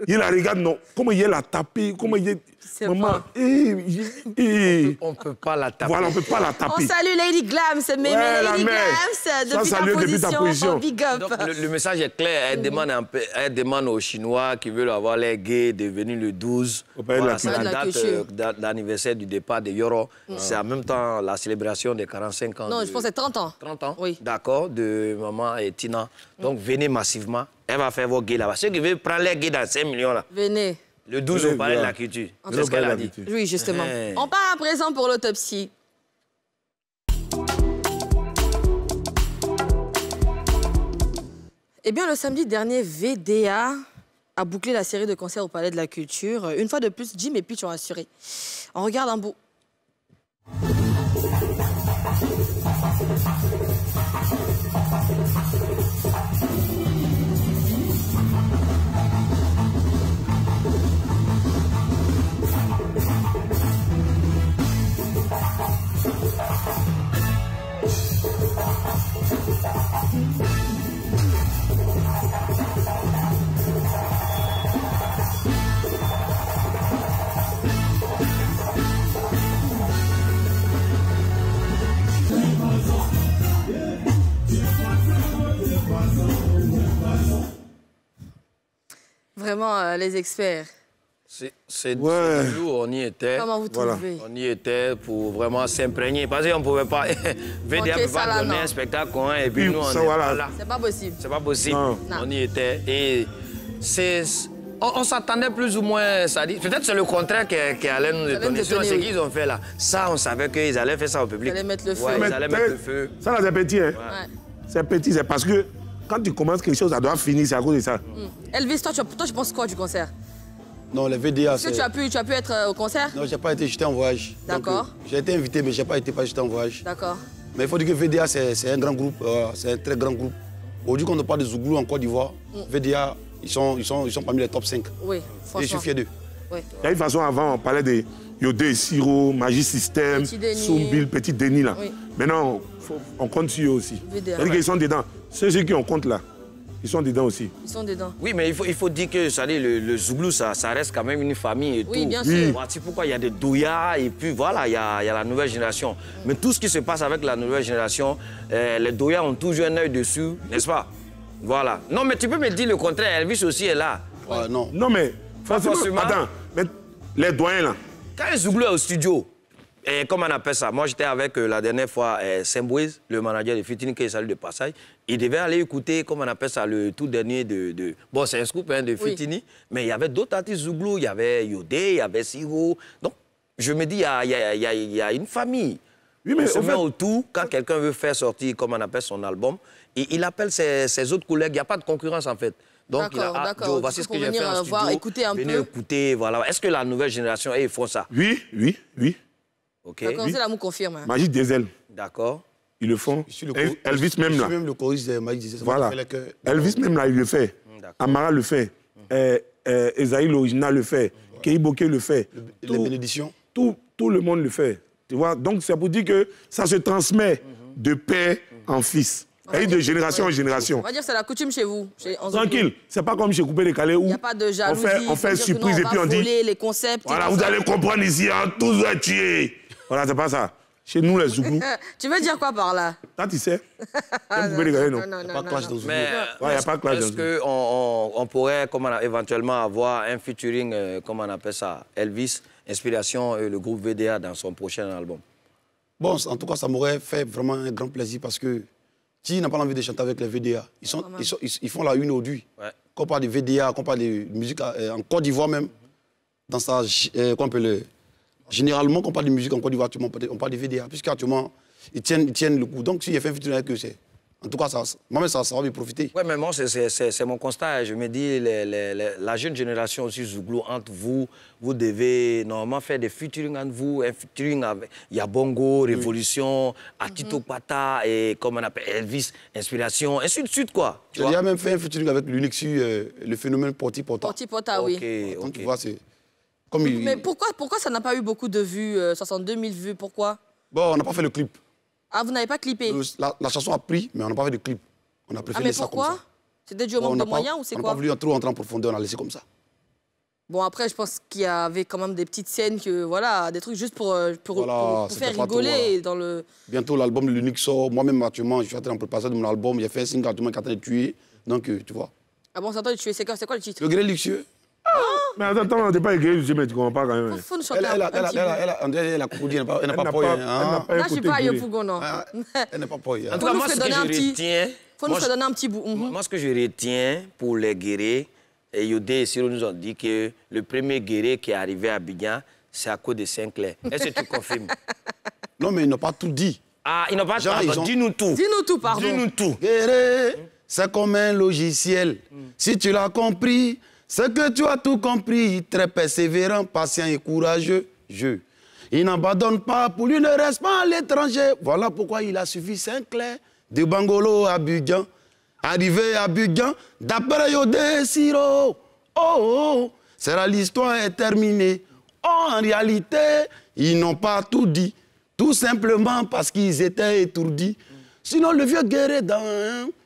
qu'il la regarde, non, comment il l'a tapé, comment il est... Maman, on ne peut pas la taper. Voilà, on ne peut pas la taper. On salue Lady Glams, Mémé Lady Glams, depuis ta position, big up. Donc, le message est clair, elle demande aux Chinois qui veulent avoir les gays de venir le 12. Voilà, c'est la date d'anniversaire du départ de Yoro. C'est en même temps la célébration des 45 ans. Non, je pense que c'est 30 ans. 30 ans, oui. D'accord, de maman et Tina. Donc venez massivement, elle va faire vos gays là-bas. Ceux qui veulent prendre les gays dans 5 millions là. Venez. Le 12 au Palais de la Culture. C'est ce qu'elle a dit. Oui, justement. On part à présent pour l'autopsie. Eh bien, le samedi dernier, VDA a bouclé la série de concerts au Palais de la Culture. Une fois de plus, Jim et Pitch ont assuré. On regarde un bout. Vraiment, les experts. C'est nous, on y était. Comment vous trouvez? On y était pour vraiment s'imprégner. Parce qu'on ne pouvait pas... VDA ne peut pas donner un spectacle et puis nous, on n'est pas là. C'est pas possible. C'est pas possible. Non. On y était. Et on s'attendait plus ou moins... Peut-être c'est le contraire qui allait nous étonner. Sinon, ce qu'ils ont fait là, ça, on savait qu'ils allaient faire ça au public. Ils allaient mettre le feu. Ouais, ils allaient mettre le feu. Ça, là, c'est petit, hein? Ouais. C'est petit, c'est parce que quand tu commences quelque chose, ça doit finir, c'est à cause de ça. Elvis, toi, tu penses quoi du concert? Non, les VDA, est-ce que tu as pu être au concert? Non, j'ai pas été, j'étais en voyage. D'accord. J'ai été invité, mais j'ai pas été, j'étais en voyage. D'accord. Mais il faut dire que VDA, c'est un grand groupe, c'est un très grand groupe. Aujourd'hui, quand on parle de Zouglou en Côte d'Ivoire, VDA, ils sont parmi les top 5. Oui, franchement. Et je suis fier d'eux. Oui. Il y a une façon, avant, on parlait de Yodé, Siro, Magic System, Soumbil, Petit Denis, là. Oui. Maintenant, on compte sur eux aussi. C'est-à-dire qu'ils sont dedans. Ceux qui on compte là, ils sont dedans aussi. Ils sont dedans. Oui, mais il faut dire que le Zouglou, ça reste quand même une famille et tout. Oui, bien sûr. C'est pourquoi il y a des douillas et puis voilà, il y a la nouvelle génération. Mais tout ce qui se passe avec la nouvelle génération, les douillas ont toujours un œil dessus, n'est-ce pas? Voilà. Non, mais tu peux me dire le contraire, Elvis aussi est là. Non. Non, mais forcément. Attends, mais les doyens là. Quand un Zouglou est au studio, comment on appelle ça? Moi, j'étais avec la dernière fois Saint-Bouise, le manager de Fitini, qui est salué de passage. Il devait aller écouter, comment on appelle ça, le tout dernier de... Bon, c'est un scoop hein, de Fitini, mais il y avait d'autres artistes Zouglou. Il y avait Yodé, il y avait Siro. Donc, je me dis, il y a une famille. Oui, mais on se met autour, quand quelqu'un veut faire sortir, comment on appelle son album, et il appelle ses autres collègues. Il n'y a pas de concurrence, en fait. Donc, d'accord. Voici ce que j'ai fait en studio. Voir, écouter un venez peu. Écouter, voilà. Est-ce que la nouvelle génération, ils font ça? Oui. OK. D'accord, c'est là, vous confirme. Hein. Magic Diesel. D'accord. Ils le font. Elvis même là. Je suis même le choriste de Magic Diesel. Voilà. Elvis même là, il le fait. Amara le fait. Esaïe l'original le fait. Keiboke le fait. Les bénédictions. Tout le monde le fait. Tu vois? Donc, c'est pour dire que ça se transmet de père en fils. Et de génération en génération. On va dire que c'est la coutume chez vous. Tranquille. C'est pas comme chez Coupé les Calais où il n'y a pas de jalousie. On fait surprise et puis on dit... les concepts. Voilà, vous allez comprendre ici, hein, tous va tuer. Voilà, c'est pas ça. Chez nous, les Zouglous. Tu veux dire quoi par là? Toi, tu sais. Vous pouvez regarder, non? Il n'y a pas de clash dans Zouglou. Mais il n'y a pas de clash dans est-ce qu'on pourrait éventuellement avoir un featuring, comment on appelle ça, Elvis, inspiration, le groupe VDA dans son prochain album? Bon, en tout cas, ça m'aurait fait vraiment un grand plaisir parce que qui n'a pas envie de chanter avec les VDA? Ils font la une aujourd'hui. Ouais. Quand on parle de VDA, quand on parle de musique en Côte d'Ivoire même, dans sa, généralement, quand on parle de musique en Côte d'Ivoire, on parle de VDA, puisqu'actuellement, ils tiennent le coup. Donc, s'il y a fait un featuring avec eux, en tout cas, moi-même, ça va me profiter. Oui, mais moi, c'est mon constat. Je me dis, la jeune génération aussi, Zouglou, entre vous, vous devez normalement faire des featuring entre vous, un featuring avec Yabongo, Révolution, Atito Pata, et comme on appelle Elvis, Inspiration, ainsi de suite, quoi. J'ai déjà même fait un featuring avec l'unique sur le phénomène Porti Pota. Porti Pota, oui. Donc, tu vois, c'est... Mais pourquoi ça n'a pas eu beaucoup de vues, 62 000 vues, pourquoi? Bon, on n'a pas fait le clip. Ah, vous n'avez pas clippé? La chanson a pris, mais on n'a pas fait de clip. On a préféré ça comme ça. Pourquoi? C'était dû au manque de moyens ou c'est quoi? On n'a pas voulu trop entrer en profondeur, on a laissé comme ça. Bon, après, je pense qu'il y avait quand même des petites scènes, voilà, des trucs juste pour faire rigoler dans le... Bientôt, l'album de l'unique sort. Moi-même, actuellement, je suis en train de préparer de mon album. J'ai fait un single actuellement qui est en train de tuer. Donc, tu vois. Ah bon, ça t'entend de tuer? C'est quoi le titre? Le Gré Luxueux. Mais attends, on n'était pas égaré, mais tu comprends pas quand même. Faut nous chanter un petit peu. Elle a coupé, elle n'a pas peur. Là, je suis pas à Yopougon, non. Elle n'a pas peur. En tout cas, moi, ce que je retiens... Faut nous donner un petit bout. Moi, ce que je retiens pour les guérés, et Yodé et Siro nous ont dit que le premier guéré qui est arrivé à Abidjan, c'est à cause de Saint-Clair. Est-ce que tu confirmes? Non, mais ils n'ont pas tout dit. Ah, ils n'ont pas tout dit. Dis-nous tout. Dis-nous tout, pardon. Dis-nous tout. Guéré, c'est comme un logiciel. Si tu l'as compris, c'est que tu as tout compris. Très persévérant, patient et courageux. Il n'abandonne pas, pour lui ne reste pas à l'étranger. Voilà pourquoi il a suivi Saint-Clair, de Bangolo à Abidjan. Arrivé à Abidjan, d'après Yodé Siro. C'est là l'histoire est terminée. En réalité, ils n'ont pas tout dit. Tout simplement parce qu'ils étaient étourdis. Sinon, le vieux guerrier,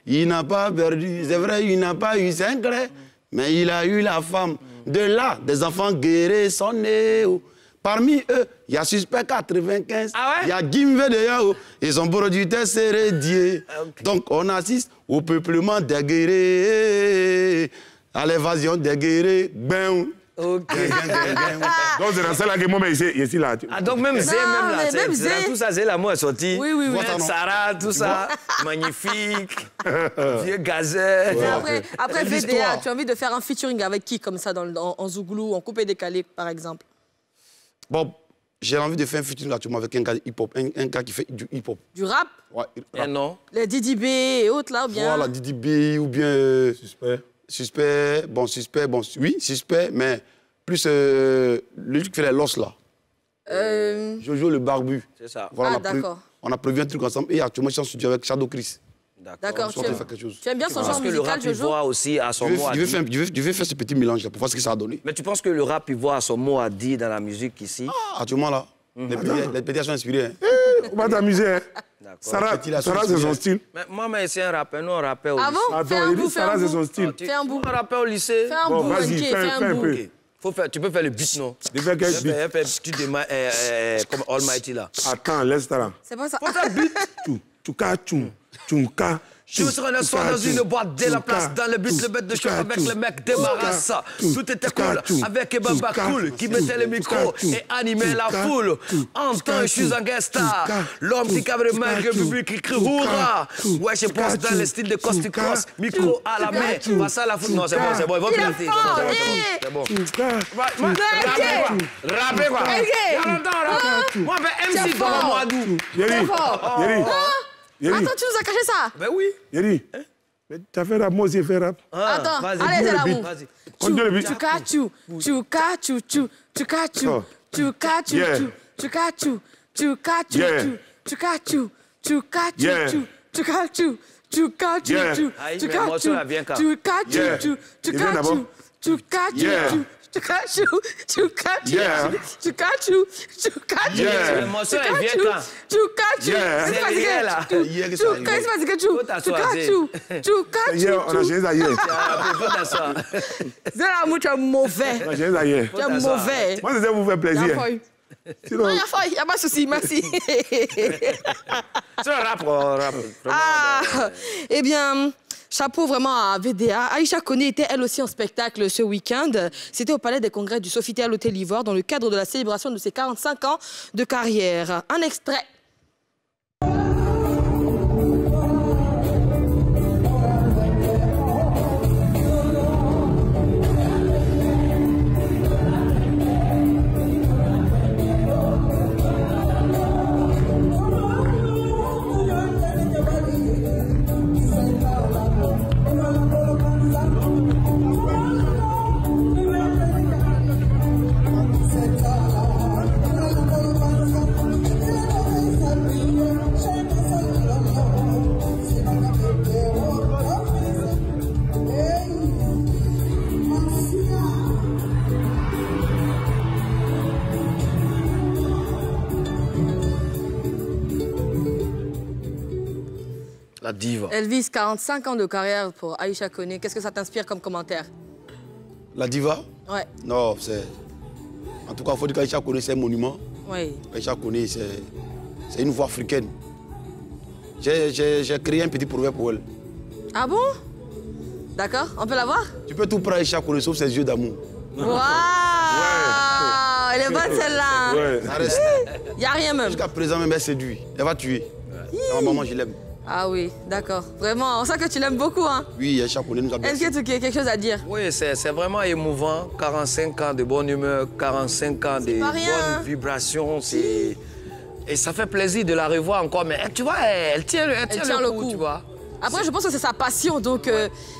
il n'a pas perdu. C'est vrai, il n'a pas eu Saint-Clair, mais il a eu la femme. De là, des enfants guerriers sont nés. Parmi eux, il y a Suspect 95, il y a Gimve de Yao, et son producteur c'est Rédier. Donc on assiste au peuplement des guerriers, à l'évasion des guerriers. Ben. Donc c'est dans celle-là que moi, ici là. Ah, donc même Zé, même là, tout ça, Zé, là, moi, est sorti. Oui. Sarah, tout ça, magnifique, vieux gazette. Après VDA, tu as envie de faire un featuring avec qui, comme ça, en Zouglou, en coupé décalé, par exemple? Bon, j'ai envie de faire un featuring actuellement avec un gars hip-hop, un gars qui fait du hip-hop. Du rap? Ouais. Et non. Les Didi B et autres, là, ou bien? Voilà, Didi B, ou bien... Suspect, oui, Suspect, mais plus le truc qui fait les losses, là. Jojo le barbu. C'est ça. Voilà, d'accord. On a prévu un truc ensemble, et actuellement, je suis en studio avec Shadow Chris. D'accord, tu aimes bien son genre musical, Jojo? Parce que le rap, il voit aussi à son mot à dire. Je vais faire ce petit mélange là pour voir ce que ça a donné. Mais tu penses que le rap, il voit à son mot à dire dans la musique ici? Ah, actuellement là, les petits sont inspirés. On va t'amuser, hein. Sarah, c'est son style. Mais moi, c'est un rappeur, nous, on rappelle au lycée. Ah bon? Attends, il dit Sarah, c'est son style. Fais un bout. On rappelle au lycée. Fais un bout, vas-y, fais un peu. Tu peux faire le beat, non? Tu fais quel beat? Tu démarres comme Almighty, là. Attends, laisse-toi là. C'est pas ça. Faut faire beat. Tchouka. Tu seras le soir dans une boîte dès la place, dans le but, le bête de choc avec le mec débarrasse ça. Tout était cool avec Baba Cool qui mettait le micro et animait la foule. En temps, je suis un guest star. L'homme qui cabre le mec, le public qui crie hurrah. Ouais, je pense dans le style de Costi Cross, micro à la main. Face à la foule. Non, c'est bon, il va planter. C'est bon. Rappez quoi? Moi, MC dans le mois d'août. Attends, tu nous as caché ça? Ben oui. Yeri, tu as fait rap, moi aussi j'ai fait rap. Attends, allez, c'est l'amour. Continue le beat. Moi, c'était pour vous faire plaisir. Sinon... Non, il n'y a pas de souci, merci. C'est un rap. Ah, eh bien, chapeau vraiment à VDA. Aïcha Koné était elle aussi en spectacle ce week-end. C'était au Palais des Congrès du Sofitel Hôtel Ivoire dans le cadre de la célébration de ses 45 ans de carrière. Un extrait. La diva. Elvis, 45 ans de carrière pour Aïcha Koné. Qu'est-ce que ça t'inspire comme commentaire? La diva? Ouais. Non, c'est... En tout cas, il faut dire qu'Aïcha Koné, c'est un monument. Oui. Aïcha Koné, c'est une voix africaine. J'ai créé un petit proverbe pour elle. Ah bon? D'accord, on peut la voir? Tu peux tout prendre Aïcha Koné, sauf ses yeux d'amour. Waouh! Elle est bonne celle-là. Ouais. Ça reste. Il n'y a rien même. Jusqu'à présent, même elle séduit. Elle va tuer. Ma maman, je l'aime. Ah oui, d'accord. Vraiment, on sent que tu l'aimes beaucoup, hein? Oui, Aïcha Koné nous a blessés. Est-ce que tu as quelque chose à dire? Oui, c'est vraiment émouvant. 45 ans de bonne humeur, 45 ans de pas rien, hein. bonnes vibrations. Et ça fait plaisir de la revoir encore. Mais tu vois, elle tient le coup, tu vois. Après, je pense que c'est sa passion, donc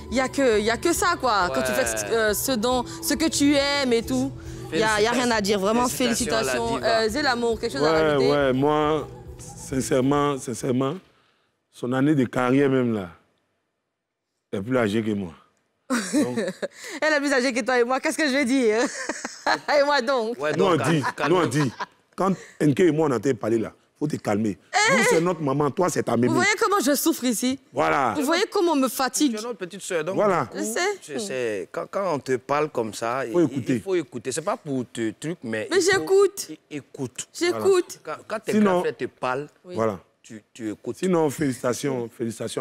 il n'y a que ça, quoi. Quand tu fais ce que tu aimes et tout, il n'y a rien à dire. Vraiment, félicitations. Zélamour, quelque chose à rajouter? Ouais, moi, sincèrement, son année de carrière même, là, elle est plus âgée que moi. Donc... Elle est plus âgée que toi et moi, qu'est-ce que je vais dire? Et moi donc? Ouais, nous, on dit, quand Enke et moi, on a été parlé là, faut te calmer. Nous, c'est notre maman, toi, c'est ta mémé. Vous voyez comment je souffre ici? Voilà. Vous voyez comment on me fatigue? Tu es notre petite soeur, donc voilà. Je sais. Quand on te parle comme ça, il faut écouter. C'est pas pour te truc, mais j'écoute. Écoute. J'écoute. Voilà. Quand tes grands frères te parlent, voilà. Tu écoutes. Sinon, félicitations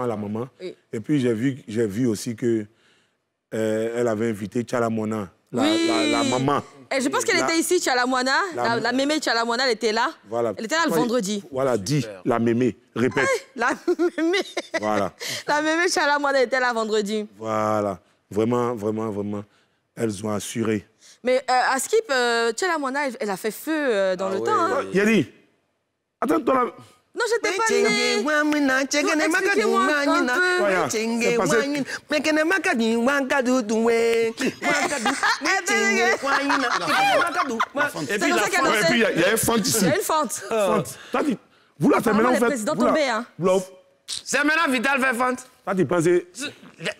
à la maman. Oui. Et puis, j'ai vu aussi que elle avait invité Tchala Mona, la maman. Et je pense qu'elle était ici, Tchala Mona. La mémé Tchala Mona, elle était là. Voilà. Elle était là le vendredi. Voilà, dis, la mémé. Répète. La mémé. Voilà. La mémé Tchala Mona était là vendredi. Voilà. Vraiment, elles ont assuré. Mais à Skip, Tchala Mona, elle a fait feu dans le temps. Hein. Yadi, attends-toi là. Non, je t'ai pas dit. Expliquez-moi un peu. Et puis, il y a un fente ici. Il y a une fente. Vous là, c'est maintenant... le président tombé, hein. C'est maintenant Vital fait fente. Ça, tu pensais...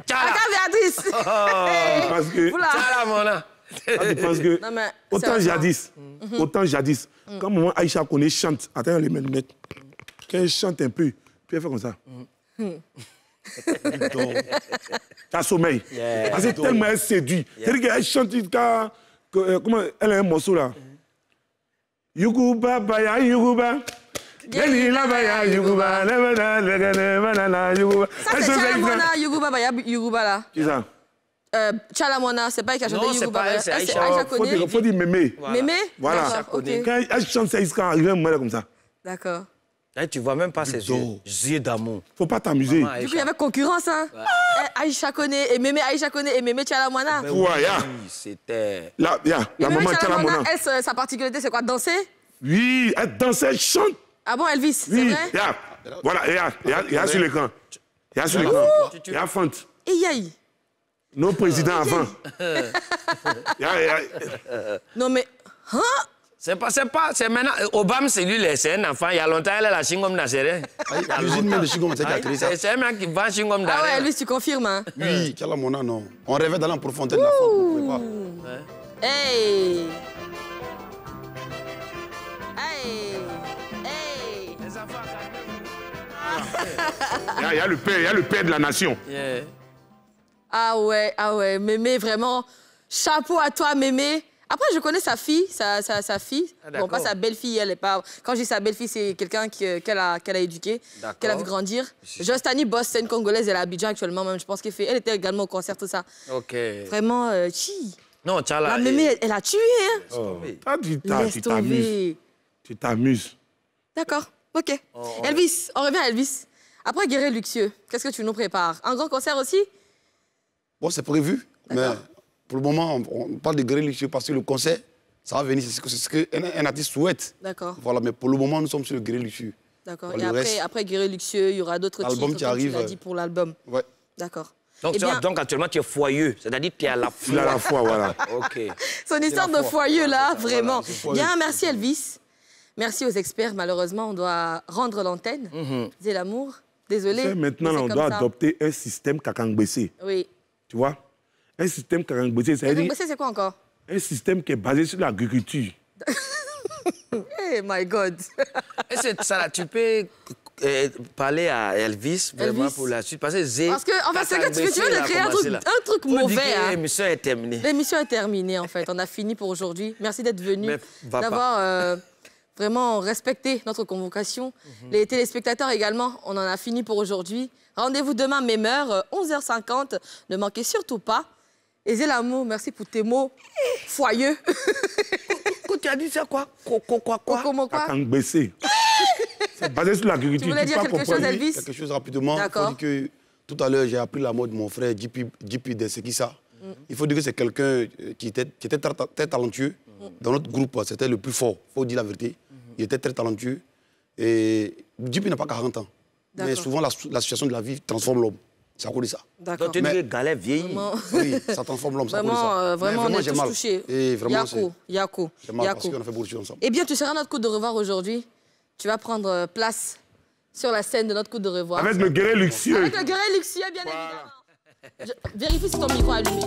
Tchala Béatrice. Parce que... Tchala Mona. Tu penses que... Autant jadis, quand maman Aïcha Koné chante, attends, les mettre. Quand elle chante un peu, puis elle fait comme ça. T'as sommeil. Parce que tellement elle séduit. C'est-à-dire qu'elle chante jusqu'à... Comment elle a un morceau là. Yuguba, baya, yuguba. Gelila, baya, yuguba. Ça, c'est Tchala Mona, yuguba, baya, yuguba là. Qui ça? Tchala Mona, c'est pas elle qui a chanté Non, c'est yuguba. pas elle, c'est C'est Aïcha. Aïcha Koné. Faut dire mémé. Mémé? Voilà. Ok. Quand elle chante ça, il sera arrivé un moment comme ça. D'accord. Tu vois même pas ses yeux d'amour. Faut pas t'amuser. Du coup, il y avait concurrence, hein. Aïcha Koné et mémé Aïcha Koné et mémé Tchala Mona. Ouais, c'était... La maman Tchala Mona. Elle, sa particularité, c'est quoi? Danser? Oui, elle danse, elle chante. Ah bon, Elvis, c'est Oui, vrai? voilà, il y a sur l'écran. Il y a sur l'écran. Il y a Fante. Et Yaï. Nos présidents avant. Non mais... Hein? C'est maintenant... Obama, c'est lui, c'est un enfant. Il y a longtemps, elle a la chingom d'Azéré. L'usine même de chingom, c'est qui a créé ça. C'est un mec qui vend chingom d'Azéré. Ah ouais, Elvis, tu confirmes, hein? Oui, Tchala Mona, non. On rêvait d'aller en profondeur de la femme, on ne pouvait pas. Hey! Il y a le père de la nation. Ah ouais, Mémé, vraiment, chapeau à toi, Mémé. Après, je connais sa fille, sa fille. Ah, bon, pas sa belle-fille, elle est pas... Quand je dis sa belle-fille, c'est quelqu'un qu'elle a éduqué, qu'elle a vu grandir. Justani bosse, c'est une Congolaise, elle est à Abidjan actuellement même, je pense qu'elle fait... Elle était également au concert, tout ça. OK. Vraiment, chi. Non, La mémé, elle a tué, hein. Oh. Laisse tomber. Tu t'amuses. D'accord, OK. Elvis, on revient à Elvis. Après Guéret Luxueux, qu'est-ce que tu nous prépares? Un grand concert aussi? Bon, c'est prévu, mais pour le moment, on parle de Guéret Luxueux parce que le concert, ça va venir, c'est ce qu'un artiste souhaite. D'accord. Voilà, mais pour le moment, nous sommes sur le Guéret Luxueux. D'accord. Voilà, Et après Guéret Luxueux, il y aura d'autres titres, qui arrive, tu l'as dit, pour l'album. Ouais. D'accord. Donc, donc actuellement, tu es foyeux, c'est-à-dire que tu es à la foi. Il a la foi, voilà. OK. Son histoire de foyeux, là, Voilà, vraiment. foyeux. Bien, merci Elvis. Merci aux experts. Malheureusement, on doit rendre l'antenne. C'est l'amour. Désolé. Maintenant, on doit adopter un système kakangbessé. Oui. Tu vois? Un système kakangbessé, ça veut dire... Kakangbessé, c'est quoi encore? Un système qui est basé sur l'agriculture. Hey, my God. Et c'est ça, là, tu peux parler à Elvis, vraiment, pour la suite. Parce que c'est que tu veux de créer un truc mauvais. L'émission est terminée. L'émission est terminée, en fait. On a fini pour aujourd'hui. Merci d'être venu, d'avoir vraiment respecté notre convocation. Les téléspectateurs également, on en a fini pour aujourd'hui. Rendez-vous demain, même heure, 11h50. Ne manquez surtout pas. Et Zélamou, merci pour tes mots foyeux. Tu as dit ça quoi? Comment quoi? Kakangbessé. C'est basé sur l'agriculture. Tu voulais dire quelque chose, Elvis? Quelque chose rapidement. Il faut dire que tout à l'heure, j'ai appris la mort de mon frère, JP de Sekissa. Il faut dire que c'est quelqu'un qui était très talentueux. Dans notre groupe, c'était le plus fort. Il faut dire la vérité. Il était très talentueux. Et JP n'a pas 40 ans. Mais souvent, la situation de la vie transforme l'homme. C'est à cause de ça. D'accord. Donc tu dis que Galet vieillit. Oui, ça transforme l'homme, c'est à cause de ça. Vraiment, on est tous touchés. Et vraiment, Yako. j'ai mal parce qu'on a fait beaucoup de choses ensemble. Eh bien, tu seras notre coup de revoir aujourd'hui. Tu vas prendre place sur la scène de notre coup de revoir. Avec le Guéret Luxueux. Avec le Guéret Luxueux, bien évidemment. Vérifie si ton micro est allumé.